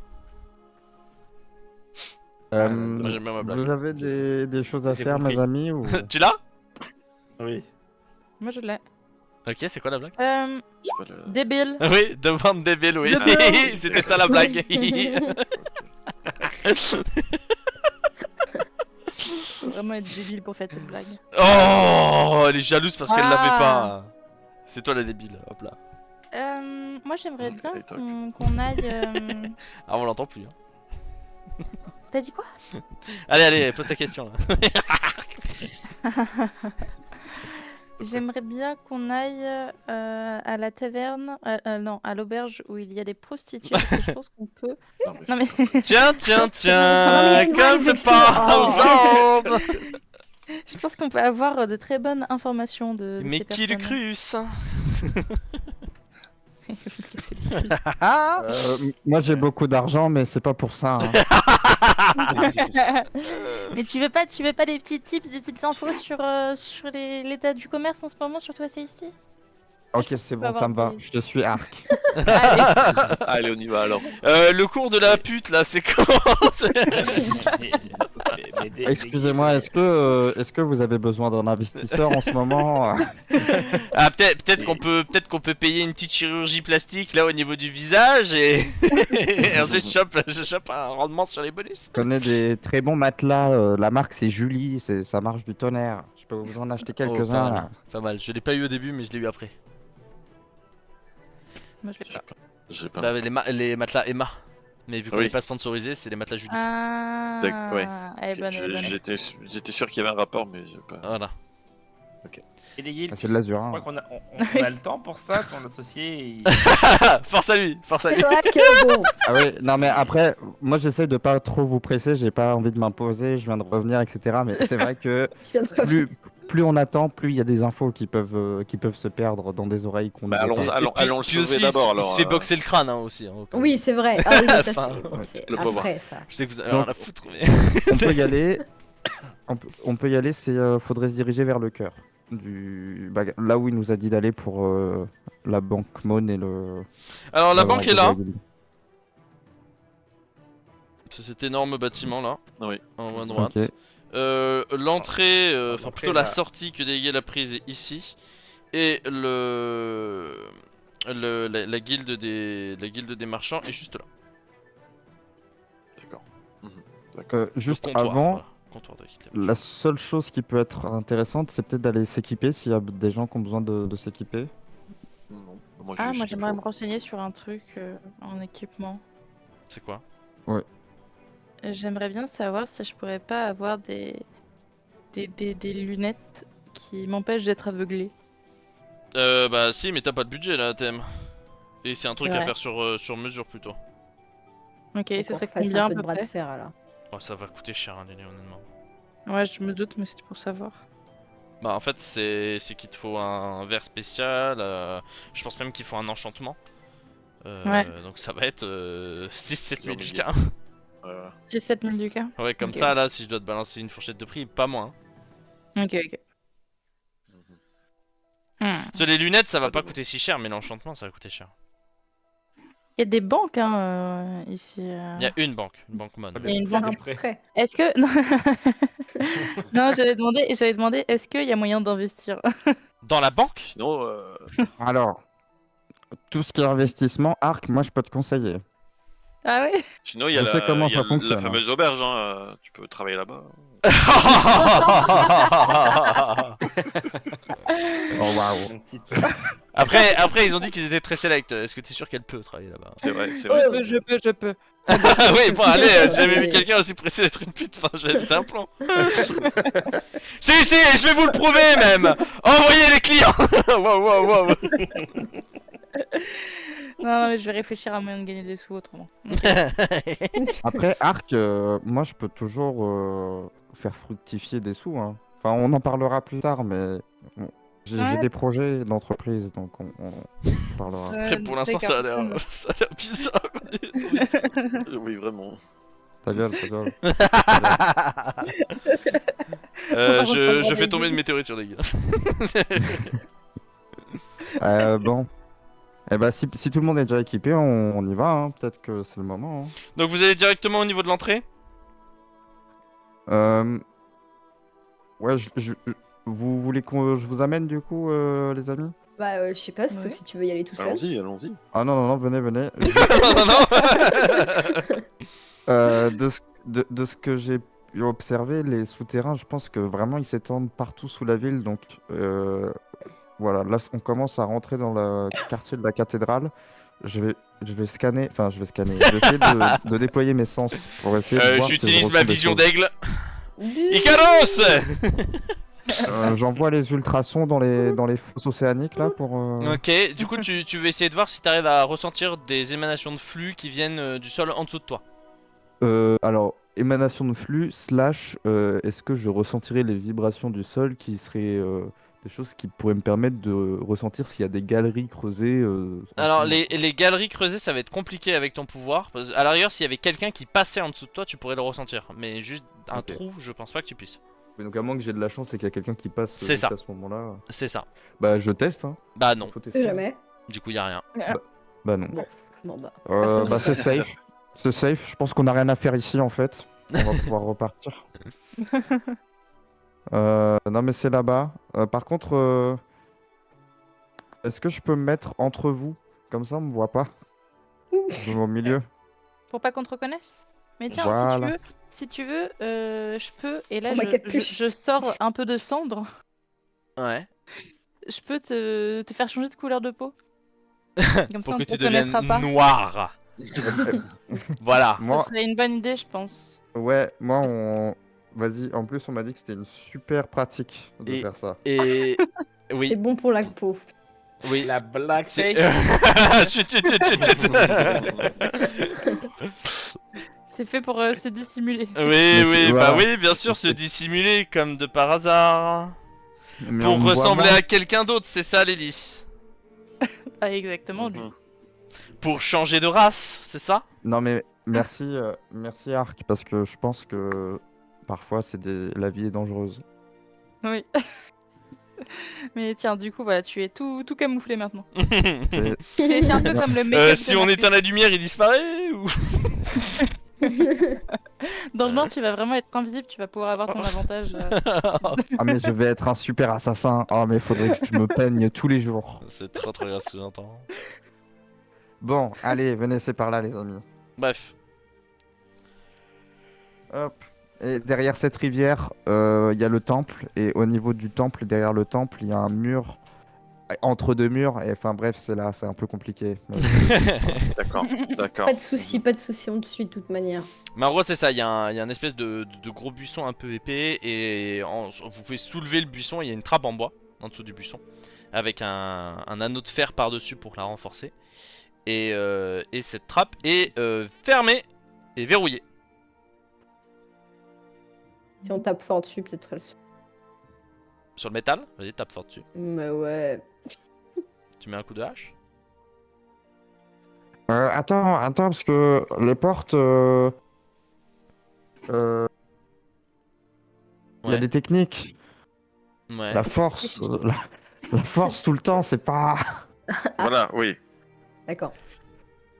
Moi j'aime bien ma blague. Vous avez des choses à J'ai faire, compris. mes amis ou... Tu l'as? Oui. Moi je l'ai. Ok, c'est quoi la blague? C'est pas le... Débile. Ah oui, demande des Bill, oui. Débile. C'était ça la blague. Faut vraiment être débile pour faire cette blague. Oh, elle est jalouse parce qu'elle l'avait Ah. pas. C'est toi la débile, hop là. Moi j'aimerais bien Allez, toi. qu'on aille. Ah, on l'entend plus. Hein. T'as dit quoi? Allez, pose ta question là. J'aimerais bien qu'on aille à la taverne, non, à l'auberge où il y a des prostituées, parce que je pense qu'on peut. Non, mais Non c'est- mais Tiens, Ah, mais il y a une comme vibe de pas aussi. aux ondes. je pense qu'on peut avoir de très bonnes informations de Mais ces qui le personnes. crut ça? Moi j'ai beaucoup d'argent, mais c'est pas pour ça. Hein. Mais tu veux pas des petits tips, des petites infos sur l'état du commerce en ce moment, surtout à Seisti? Ok, c'est bon, ça me va. Je te suis Arc. Allez. Allez, on y va alors. Le cours de la pute là, c'est comment? Excusez-moi, est-ce que vous avez besoin d'un investisseur en ce moment? Ah, peut-être qu'on peut payer une petite chirurgie plastique là au niveau du visage et, et ensuite je chope un rendement sur les bonus. Je connais des très bons matelas. La marque c'est Julie, ça marche du tonnerre. Je peux vous en acheter quelques-uns Oh, là. pas mal. Je l'ai pas eu au début, mais je l'ai eu après. Moi je l'ai pas. J'ai pas. Bah, les matelas Emma. Mais vu qu'on Oui. n'est pas sponsorisé, c'est les matelas Julie. Ah, D'accord, ouais. elle est bonne, elle est bonne. J'étais sûr qu'il y avait un rapport, mais j'ai pas. Voilà. Et les guildes, Ah, c'est de l'azur. je Hein. crois qu'on a, on a le temps pour ça, ton associé. Force à lui, force à lui. C'est vrai que bon. Ah oui, non mais après, moi j'essaie de pas trop vous presser, j'ai pas envie de m'imposer, je viens de revenir, etc. Mais c'est vrai que Tu viens de revenir. plus on attend, plus il y a des infos qui peuvent se perdre dans des oreilles qu'on Bah, n'avait pas. allons le Puis sauver aussi, d'abord il alors. se fait boxer le crâne aussi. Hein, au cas où. Oui, c'est vrai. Ah oui, mais ça, Enfin, c'est le pauvre. après, ça. Je sais que vous avez Donc- rien à foutre, mais. On peut y aller. On peut y aller, faudrait se diriger vers le cœur. Là où il nous a dit d'aller pour la banque Mon et le. Alors la banque est là. Guilde. C'est cet énorme bâtiment là. Oui. En haut à droite. Ok. L'entrée, enfin L'entrée, plutôt la là. sortie que Deigel a prise est ici. Et la guilde des marchands est juste là. D'accord. Juste Le comptoir, avant, voilà. Comptoir de guilde. la seule chose qui peut être intéressante, c'est peut-être d'aller s'équiper s'il y a des gens qui ont besoin de s'équiper. Non, moi, Ah, ce moi qu'il j'aimerais faut. me renseigner sur un truc en équipement. C'est quoi? J'aimerais bien savoir si je pourrais pas avoir des lunettes qui m'empêchent d'être aveuglé. Bah si, mais t'as pas de budget là, TM. Et c'est un truc C'est à vrai. faire sur mesure plutôt. Ok, Faut ce qu'on serait fasse combien un à peu peu de bras de près? fer, là. Oh, ça va coûter cher, hein, Lily, honnêtement. Ouais, je me doute, mais c'était pour savoir. Bah en fait c'est qu'il te faut un verre spécial, je pense même qu'il faut un enchantement. Ouais. Donc ça va être 6-7 000 Milliers. Lucas. 6-7 000 du cas. Ouais, comme Ok. ça là, si je dois te balancer une fourchette de prix, pas moins. Ok, ok. Parce que les lunettes ça va pas coûter si cher, mais l'enchantement ça va coûter cher. Il y a des banques hein, ici. Il y a une banque Mon. Il y a une Faire banque. un prêt. prêt. Est-ce que. Non, j'allais demander est-ce qu'il y a moyen d'investir? Dans la banque? Sinon, Alors, tout ce qui est investissement, Arc, moi je peux te conseiller. Ah ouais? sinon il y a, Je sais comment il y a ça fonctionne, la fameuse auberge, hein. Tu peux travailler là-bas. Oh waouh. Un petit- Après ils ont dit qu'ils étaient très select. Est-ce que t'es sûr qu'elle peut travailler là-bas? C'est vrai, c'est vrai. Je peux. Oui, bon, allez, j'ai jamais vu quelqu'un aussi pressé d'être une pute. Enfin, j'ai pété un plan. Si, je vais vous le prouver même. Envoyez les clients. Wow. Non, mais je vais réfléchir à moyen de gagner des sous autrement. Après, Arc, moi je peux toujours faire fructifier des sous. Hein. Enfin, on en parlera plus tard, mais bon, j'ai Ouais. des projets d'entreprise, donc on parlera. Après, pour l'instant, ça a l'air bizarre. Oui, vraiment. Ta gueule, ta gueule. Je fais tomber une météorite sur des gars. Bon. Eh ben, si tout le monde est déjà équipé, on y va. Hein. Peut-être que c'est le moment. Hein. Donc, vous allez directement au niveau de l'entrée? Ouais, vous voulez que je vous amène du coup, les amis? Bah, je sais pas, sauf Ouais. si tu veux y aller tout seul. Allons-y. Ah non, venez. Non. De ce que j'ai pu observer, les souterrains, je pense que vraiment ils s'étendent partout sous la ville. Donc voilà, là on commence à rentrer dans le quartier de la cathédrale. Je vais scanner, Je vais essayer de déployer mes sens pour essayer de voir si je J'utilise ressens ma des vision choses. d'aigle. Icaros! J'envoie les ultrasons dans les fosses océaniques là pour. Ok, du coup, tu veux essayer de voir si t'arrives à ressentir des émanations de flux qui viennent du sol en dessous de toi. Alors, émanation de flux, est-ce que je ressentirai les vibrations du sol qui seraient des choses qui pourraient me permettre de ressentir s'il y a des galeries creusées en Alors, dessous de moi. les galeries creusées, ça va être compliqué avec ton pouvoir. À l'arrière, s'il y avait quelqu'un qui passait en dessous de toi, tu pourrais le ressentir. Mais juste un Ok. trou, je pense pas que tu puisses. Mais donc, à moins que j'ai de la chance et qu'il y a quelqu'un qui passe C'est juste ça. à ce moment-là. C'est ça. Bah, je teste. Hein. Bah non, Faut tester. Jamais. du coup, y a rien. Bah, non. Bon, bah. Bah, c'est safe. C'est safe. Je pense qu'on a rien à faire ici en fait. On va pouvoir repartir. Non, mais c'est là-bas. Par contre, est-ce que je peux me mettre entre vous? Comme ça, on me voit pas. Je vais au milieu. Pour pas qu'on te reconnaisse? Mais tiens, Voilà. si tu veux, je peux. Et là, Oh, ma capuche. je sors un peu de cendre. Ouais. Je peux te faire changer de couleur de peau. Comme ça, Pour on que ne te tu deviennes reconnaîtra pas. noir. Voilà. Ça Moi, serait une bonne idée, je pense. ouais, Vas-y, en plus, on m'a dit que c'était une super pratique de Et- faire ça. Et. C'est Oui. bon pour la peau. Oui. La blackface. Chut, chut, chut, chut, chut. C'est fait pour se dissimuler. Oui, Mais oui, c'est- bah voilà. oui, bien sûr, se dissimuler comme de par hasard. Mais on Pour me voit ressembler moins. à quelqu'un d'autre, c'est ça Lily? Ah, exactement, lui. Mhm. Pour changer de race, c'est ça? Non mais merci, merci Arc, parce que je pense que parfois la vie est dangereuse. Oui. Mais tiens, du coup, voilà, tu es tout camouflé maintenant. C'est- C'est un peu comme le make-up Si de on Marcus. éteint la lumière, il disparaît ou... Dans le Nord, tu vas vraiment être invisible, tu vas pouvoir avoir ton avantage. Ah mais je vais être un super assassin. Oh mais faudrait que je me peigne tous les jours. C'est trop bien ce que j'entends. Bon, allez, venez, c'est par là les amis. Bref. Hop. Et derrière cette rivière, il y a le temple. Et au niveau du temple, derrière le temple, il y a un mur. Entre deux murs. Et enfin bref, c'est là, c'est un peu compliqué. Mais- D'accord, d'accord. Pas de soucis, on te suit de toute manière. Mais en gros, c'est ça, il y a un espèce de gros buisson un peu épais. Et vous pouvez soulever le buisson, il y a une trappe en bois en dessous du buisson. Avec un anneau de fer par-dessus pour la renforcer. Et cette trappe est fermée et verrouillée. Si on tape fort dessus, peut-être elle se... Sur le métal, vas-y, tape fort dessus. Mais ouais. Tu mets un coup de hache. Attends, parce que les portes. Il y Ouais. a des techniques. Ouais. La force. La force tout le temps, c'est pas. Voilà, oui. D'accord.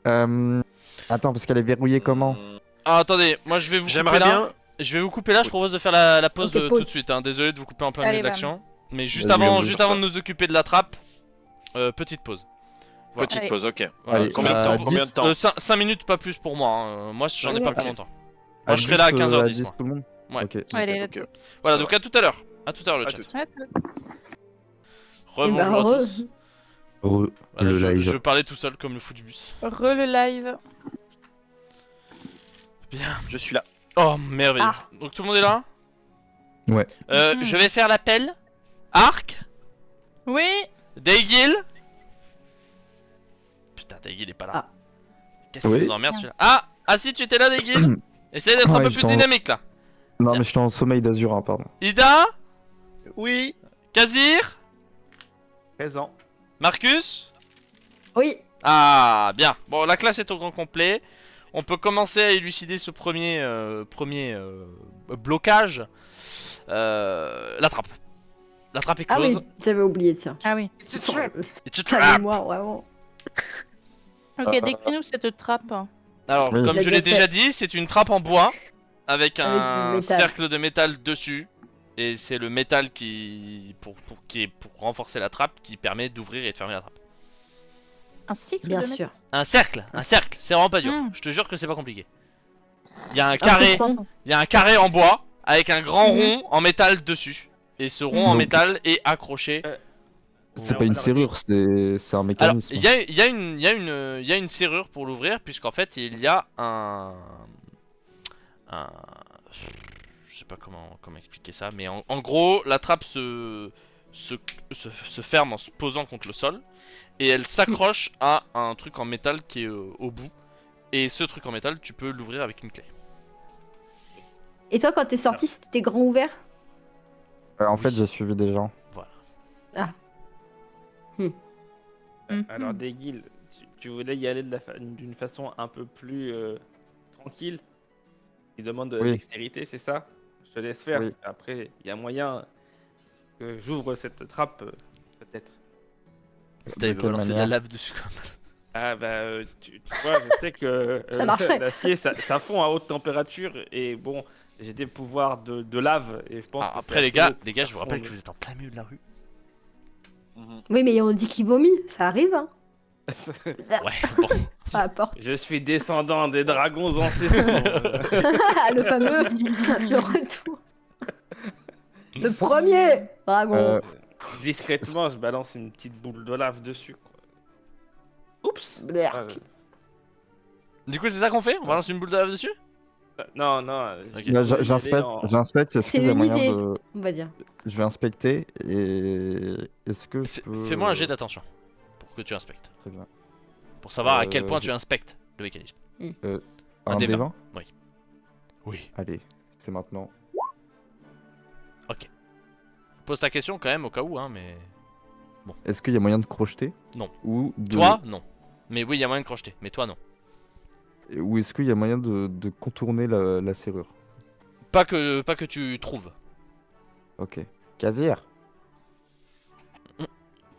Attends, parce qu'elle est verrouillée comment? Ah, attendez, moi je vais vous couper J'aimerais là. bien. Je vais vous couper là, je propose de faire la pause, Ok, tout pause. de suite. Hein. Désolé de vous couper en plein milieu Allez, de l'action. Mais juste Vas-y, avant, vas-y, juste pour avant ça. de nous occuper de la trappe, petite pause. Voilà. Petite Allez. pause, ok. Voilà, Allez, Combien de temps, combien de temps 5 minutes, pas plus pour moi. Hein. Moi, j'en ai pas pour Ok. longtemps. Moi, je serai là à 15h10. moi. tout le monde. Ouais. Ok. Allez, Ok. Voilà, Ça donc à tout à l'heure. À tout à l'heure le À chat. tout. Ouais, Rebonjour bah, à heureux. tous. Re- Voilà, le je live. parlais tout seul comme le fou du bus. le live. Bien. Je suis là. Oh, merveilleux. Ah. Donc tout le monde est là? Ouais. Mhm. Je vais faire l'appel. Arc, Oui. Daygil. Putain, Daygil est pas là. Ah. Qu'est-ce qui Oui. vous emmerde celui-là? Ah, si tu étais là, Daygil. Essaye d'être un Ouais, peu je plus t'en- dynamique là. Non, mais j'étais en sommeil d'azur, hein, pardon. Ida, Oui. Kazir, Présent. Marcus. Oui. Ah, bien. Bon, la classe est au grand complet. On peut commencer à élucider ce premier blocage. La trappe. La trappe est Ah oui, close. j'avais oublié, tiens. Ah oui. It's a Ta trap. mémoire, vraiment. Ok, décris-nous cette trappe. Alors, Oui. comme Il je l'a l'ai déjà déjà dit, c'est une trappe en bois avec Avec un du métal. cercle de métal dessus. Et c'est le métal qui pour renforcer la trappe qui permet d'ouvrir et de fermer la trappe. Un cycle Bien de sûr. Un cercle, c'est vraiment pas dur. Mm. Je te jure que c'est pas compliqué. Il y a un Un carré, cocon. il y a un carré en bois avec un grand Mhm. rond en métal dessus. Et ce rond en Donc- métal est accroché. C'est Ouais, pas une alors, serrure, c'est un Alors, mécanisme. il y a une serrure pour l'ouvrir, puisqu'en fait, il y a un... Je sais pas comment expliquer ça, mais en gros, la trappe se ferme en se posant contre le sol, et elle s'accroche à un truc en métal qui est au bout. Et ce truc en métal, tu peux l'ouvrir avec une clé. Et toi, quand t'es sorti, c'était grand ouvert? En fait, j'ai suivi des gens. Alors, Daygil, tu voulais y aller d'une façon un peu plus tranquille. Il demande de Oui. dextérité, c'est ça? Je te laisse faire. Oui. Après, il y a moyen que j'ouvre cette trappe, peut-être. Putain, il De veut quelle balancer de la manière? lave dessus quand même. Ah bah, tu vois, je sais que Ça marcherait. l'acier, ça fond à haute température. Et bon, j'ai des pouvoirs de lave. Et je pense Ah, que après c'est les assez gars, haut pour je vous faire rappelle fondre. que vous êtes en plein milieu de la rue. Mhm. Oui, mais on dit qu'il vomit, ça arrive, hein. Ouais, bon. Sur la porte. Je suis descendant des dragons ancestraux. Le fameux, le retour. Le premier dragon. Euh, Discrètement, je balance une petite boule de lave dessus. Quoi. Oups. Berk. Du coup, c'est ça qu'on fait? On balance une boule de lave dessus? Non, non. Ok. je Là, vais y J'inspecte, aller en- j'inspecte. Est-ce C'est qu'il y a une moyen idée. de. On va dire. Je vais inspecter et. Est-ce que je peux. Fais-moi un jet d'attention pour que tu inspectes. Très bien. Pour savoir à quel Euh, point tu inspectes le mécanisme. Un des des 20. 20. Oui. Allez, c'est maintenant. Pose ta question quand même au cas où, hein, mais. Est-ce qu'il y a moyen de crocheter? Non. Ou de... Toi, non. Mais oui, il y a moyen de crocheter, mais toi, non. Ou est-ce qu'il y a moyen de contourner la serrure? Pas que tu trouves. Ok. Kazir.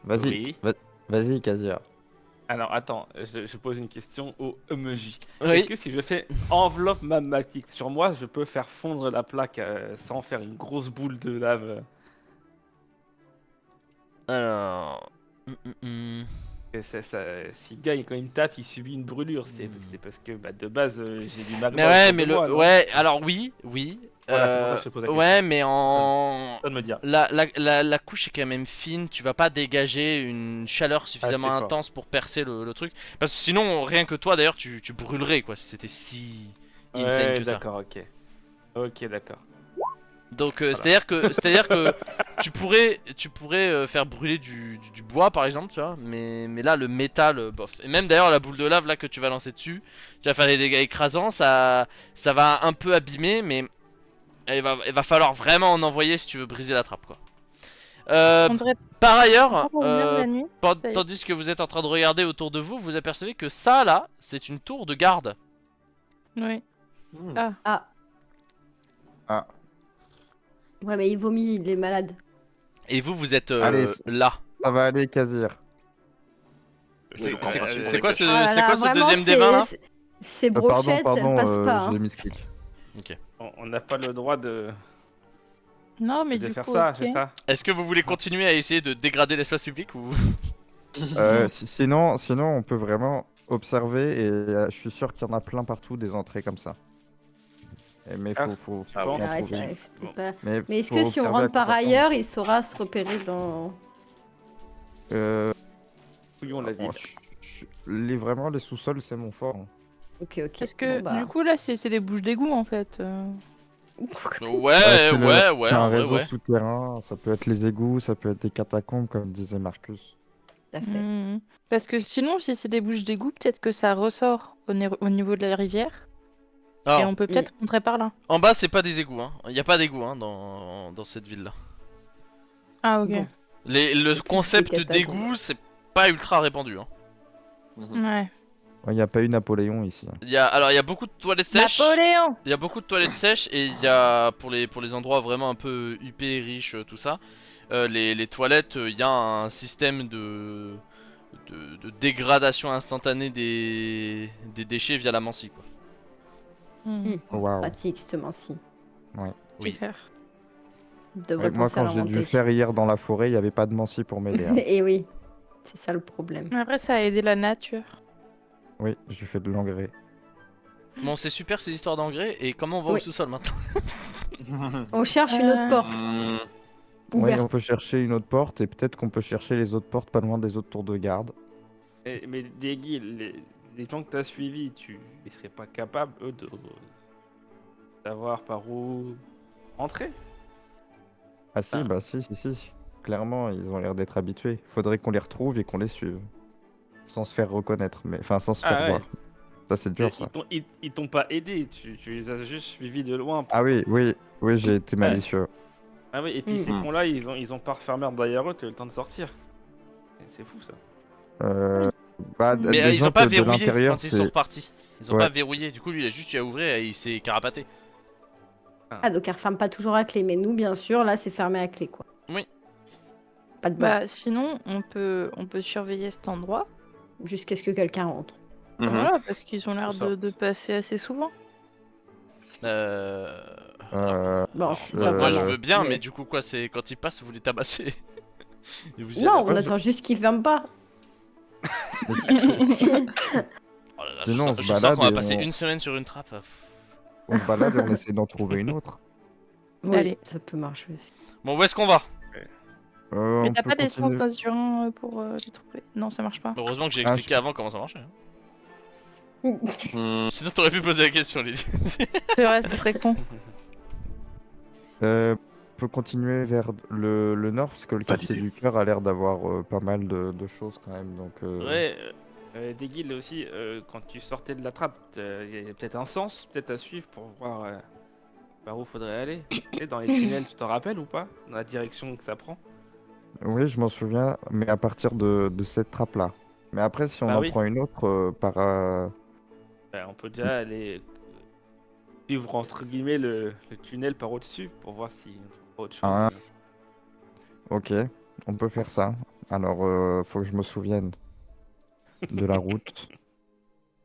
Vas-y, Oui. vas-y, Kazir. Alors attends, je pose une question au emoji. Oui. Est-ce que si je fais enveloppe magmatique sur moi, je peux faire fondre la plaque sans faire une grosse boule de lave? Alors. Et si le gars quand il me tape, il subit une brûlure. C'est parce que de base j'ai du magma. Mais ouais, autour mais de moi, non ouais, alors oui. Voilà, c'est pour ça que je te pose la question. Ouais, mais en. Toi de me dire. La couche est quand même fine, tu vas pas dégager une chaleur suffisamment fort. intense pour percer le truc. Parce que sinon, rien que toi d'ailleurs, tu brûlerais quoi, si c'était si insane Ouais, que ça. d'accord, ok. Ok, d'accord. Donc c'est-à-dire que tu pourrais faire brûler du bois par exemple, tu vois, mais là le métal, bof. Et même d'ailleurs la boule de lave là que tu vas lancer dessus, tu vas faire des dégâts écrasants, ça va un peu abîmer, mais il va falloir vraiment en envoyer si tu veux briser la trappe quoi. On devrait Par ailleurs, pas revenir la nuit. tandis que vous êtes en train de regarder autour de vous, vous apercevez que ça là, c'est une tour de garde. Oui. Hmm. Ah. Ah, Ouais, mais il vomit, il est malade. Et vous êtes Allez, là. ça va aller, Kazir. C'est Oui, c'est quoi ce, Ah là c'est là, quoi ce vraiment, deuxième des mains là? Ces Pardon, brochettes, elles passent pas. j'ai Hein. misclick. On n'a pas le droit de Non, mais du faire coup, ça, ok. c'est ça? Est-ce que vous voulez continuer à essayer de dégrader l'espace public ou... Sinon, on peut vraiment observer et je suis sûr qu'il y en a plein partout des entrées comme ça. Mais Ah. faut Ah en oui. Ouais, c'est trouver. vrai que c'est peut-être Bon. pas. Mais Mais est-ce faut que si on observer à rentre par quoi ça ressemble. ailleurs, il saura se repérer dans. Fouillons la ville. Vraiment, les sous-sols, c'est mon fort. Hein. Ok, ok. Parce que Bon, bah. du coup, là, c'est des bouches d'égout en fait. Ouais, c'est ouais, c'est en un vrai, réseau ouais. souterrain, ça peut être les égouts, ça peut être des catacombes, comme disait Marcus. Tout à fait. Hmm. Parce que sinon, si c'est des bouches d'égout, peut-être que ça ressort au niveau de la rivière. Et Alors, on peut peut-être rentrer par là. en bas, c'est pas des égouts, hein. Il y a pas d'égouts hein, dans cette ville-là. Ah, ok. Bon. Le plus concept des catacombes. d'égout, c'est pas ultra répandu. Hein. Ouais. Il n'y a pas eu Napoléon ici. Hein. Il y a beaucoup de toilettes sèches. Napoléon! Il y a beaucoup de toilettes sèches et il y a pour les endroits vraiment un peu huppés, riches, tout ça. Les toilettes, il y a un système de dégradation instantanée des déchets via la Mancy quoi. Hmm. Oh, waouh. Pratique, justement-ci. Oui. C'est clair. Devrait Moi, penser à quand j'ai dû l'inventer. le faire hier dans la forêt, il n'y avait pas de Mancy pour m'aider. Hein. Et oui, c'est ça le problème. Après, ça a aidé la nature. Oui, j'ai fait de l'engrais. Bon, c'est super ces histoires d'engrais et comment on va au Oui. sous-sol maintenant? On cherche une autre porte Hmm. Oui, ouverte. on peut chercher une autre porte et peut-être qu'on peut chercher les autres portes pas loin des autres tours de garde. Mais Degui, les gens que t'as suivis, ils seraient pas capables, eux, de savoir par où entrer? Ah si, Ah. bah si. Clairement, ils ont l'air d'être habitués. Faudrait qu'on les retrouve et qu'on les suive. Sans se faire reconnaître, mais enfin sans se Ah faire ouais. voir. Ça c'est dur ça. Ils t'ont pas aidé, tu les as juste suivis de loin. Ah oui, j'ai été malicieux. Ah oui, et puis Mm. ces cons-là, ils ont pas refermé derrière eux, t'as eu le temps de sortir. C'est fou ça. Bah, Mais ils disons ont pas que de verrouillé l'intérieur, quand ils sont c'est... repartis. Ils ont Ouais. pas verrouillé, du coup lui il a juste eu à ouvrir et il s'est carapaté. Ah, donc elle referme pas toujours à clé. Mais nous, bien sûr, là, c'est fermé à clé, quoi. Oui. Pas de bol. Bah, sinon, on peut surveiller cet endroit. Jusqu'à ce que quelqu'un rentre. Mhm. Voilà, parce qu'ils ont l'air On sort. de passer assez souvent. Bon, c'est moi, pas Moi je vraiment. veux bien, Mais- mais du coup quoi, c'est quand ils passent, vous les tabassez. Et vous y Non, allez. on attend juste qu'il ferme pas. Oh là là, Sinon, on se je sens balade qu'on va et passer on- une semaine sur une trappe. On se balade et on essaie d'en trouver une autre. Oui, Allez. ça peut marcher aussi. Bon, où est-ce qu'on va? Mais On t'as peut pas d'essence continuer. d'assurance pour les trouver? Non, ça marche pas. Heureusement que j'ai Ah, expliqué avant comment ça marchait. hein. Hmm. Sinon t'aurais pu poser la question Lily. C'est vrai, ce serait con. On peut continuer vers le nord parce que le Pas quartier d'idée. du cœur a l'air d'avoir pas mal de choses quand même. Donc, Ouais, Degui, là aussi, quand tu sortais de la trappe, il y a peut-être un sens, peut-être à suivre pour voir par où faudrait aller. Et dans les tunnels, tu t'en rappelles ou pas? Dans la direction que ça prend? Oui, je m'en souviens, mais à partir de cette trappe-là. Mais après, si on Bah en oui. prend une autre On peut déjà aller suivre entre guillemets le tunnel par au-dessus pour voir si on trouve pas autre chose. Ah. Ok, on peut faire ça. Alors, faut que je me souvienne de la route.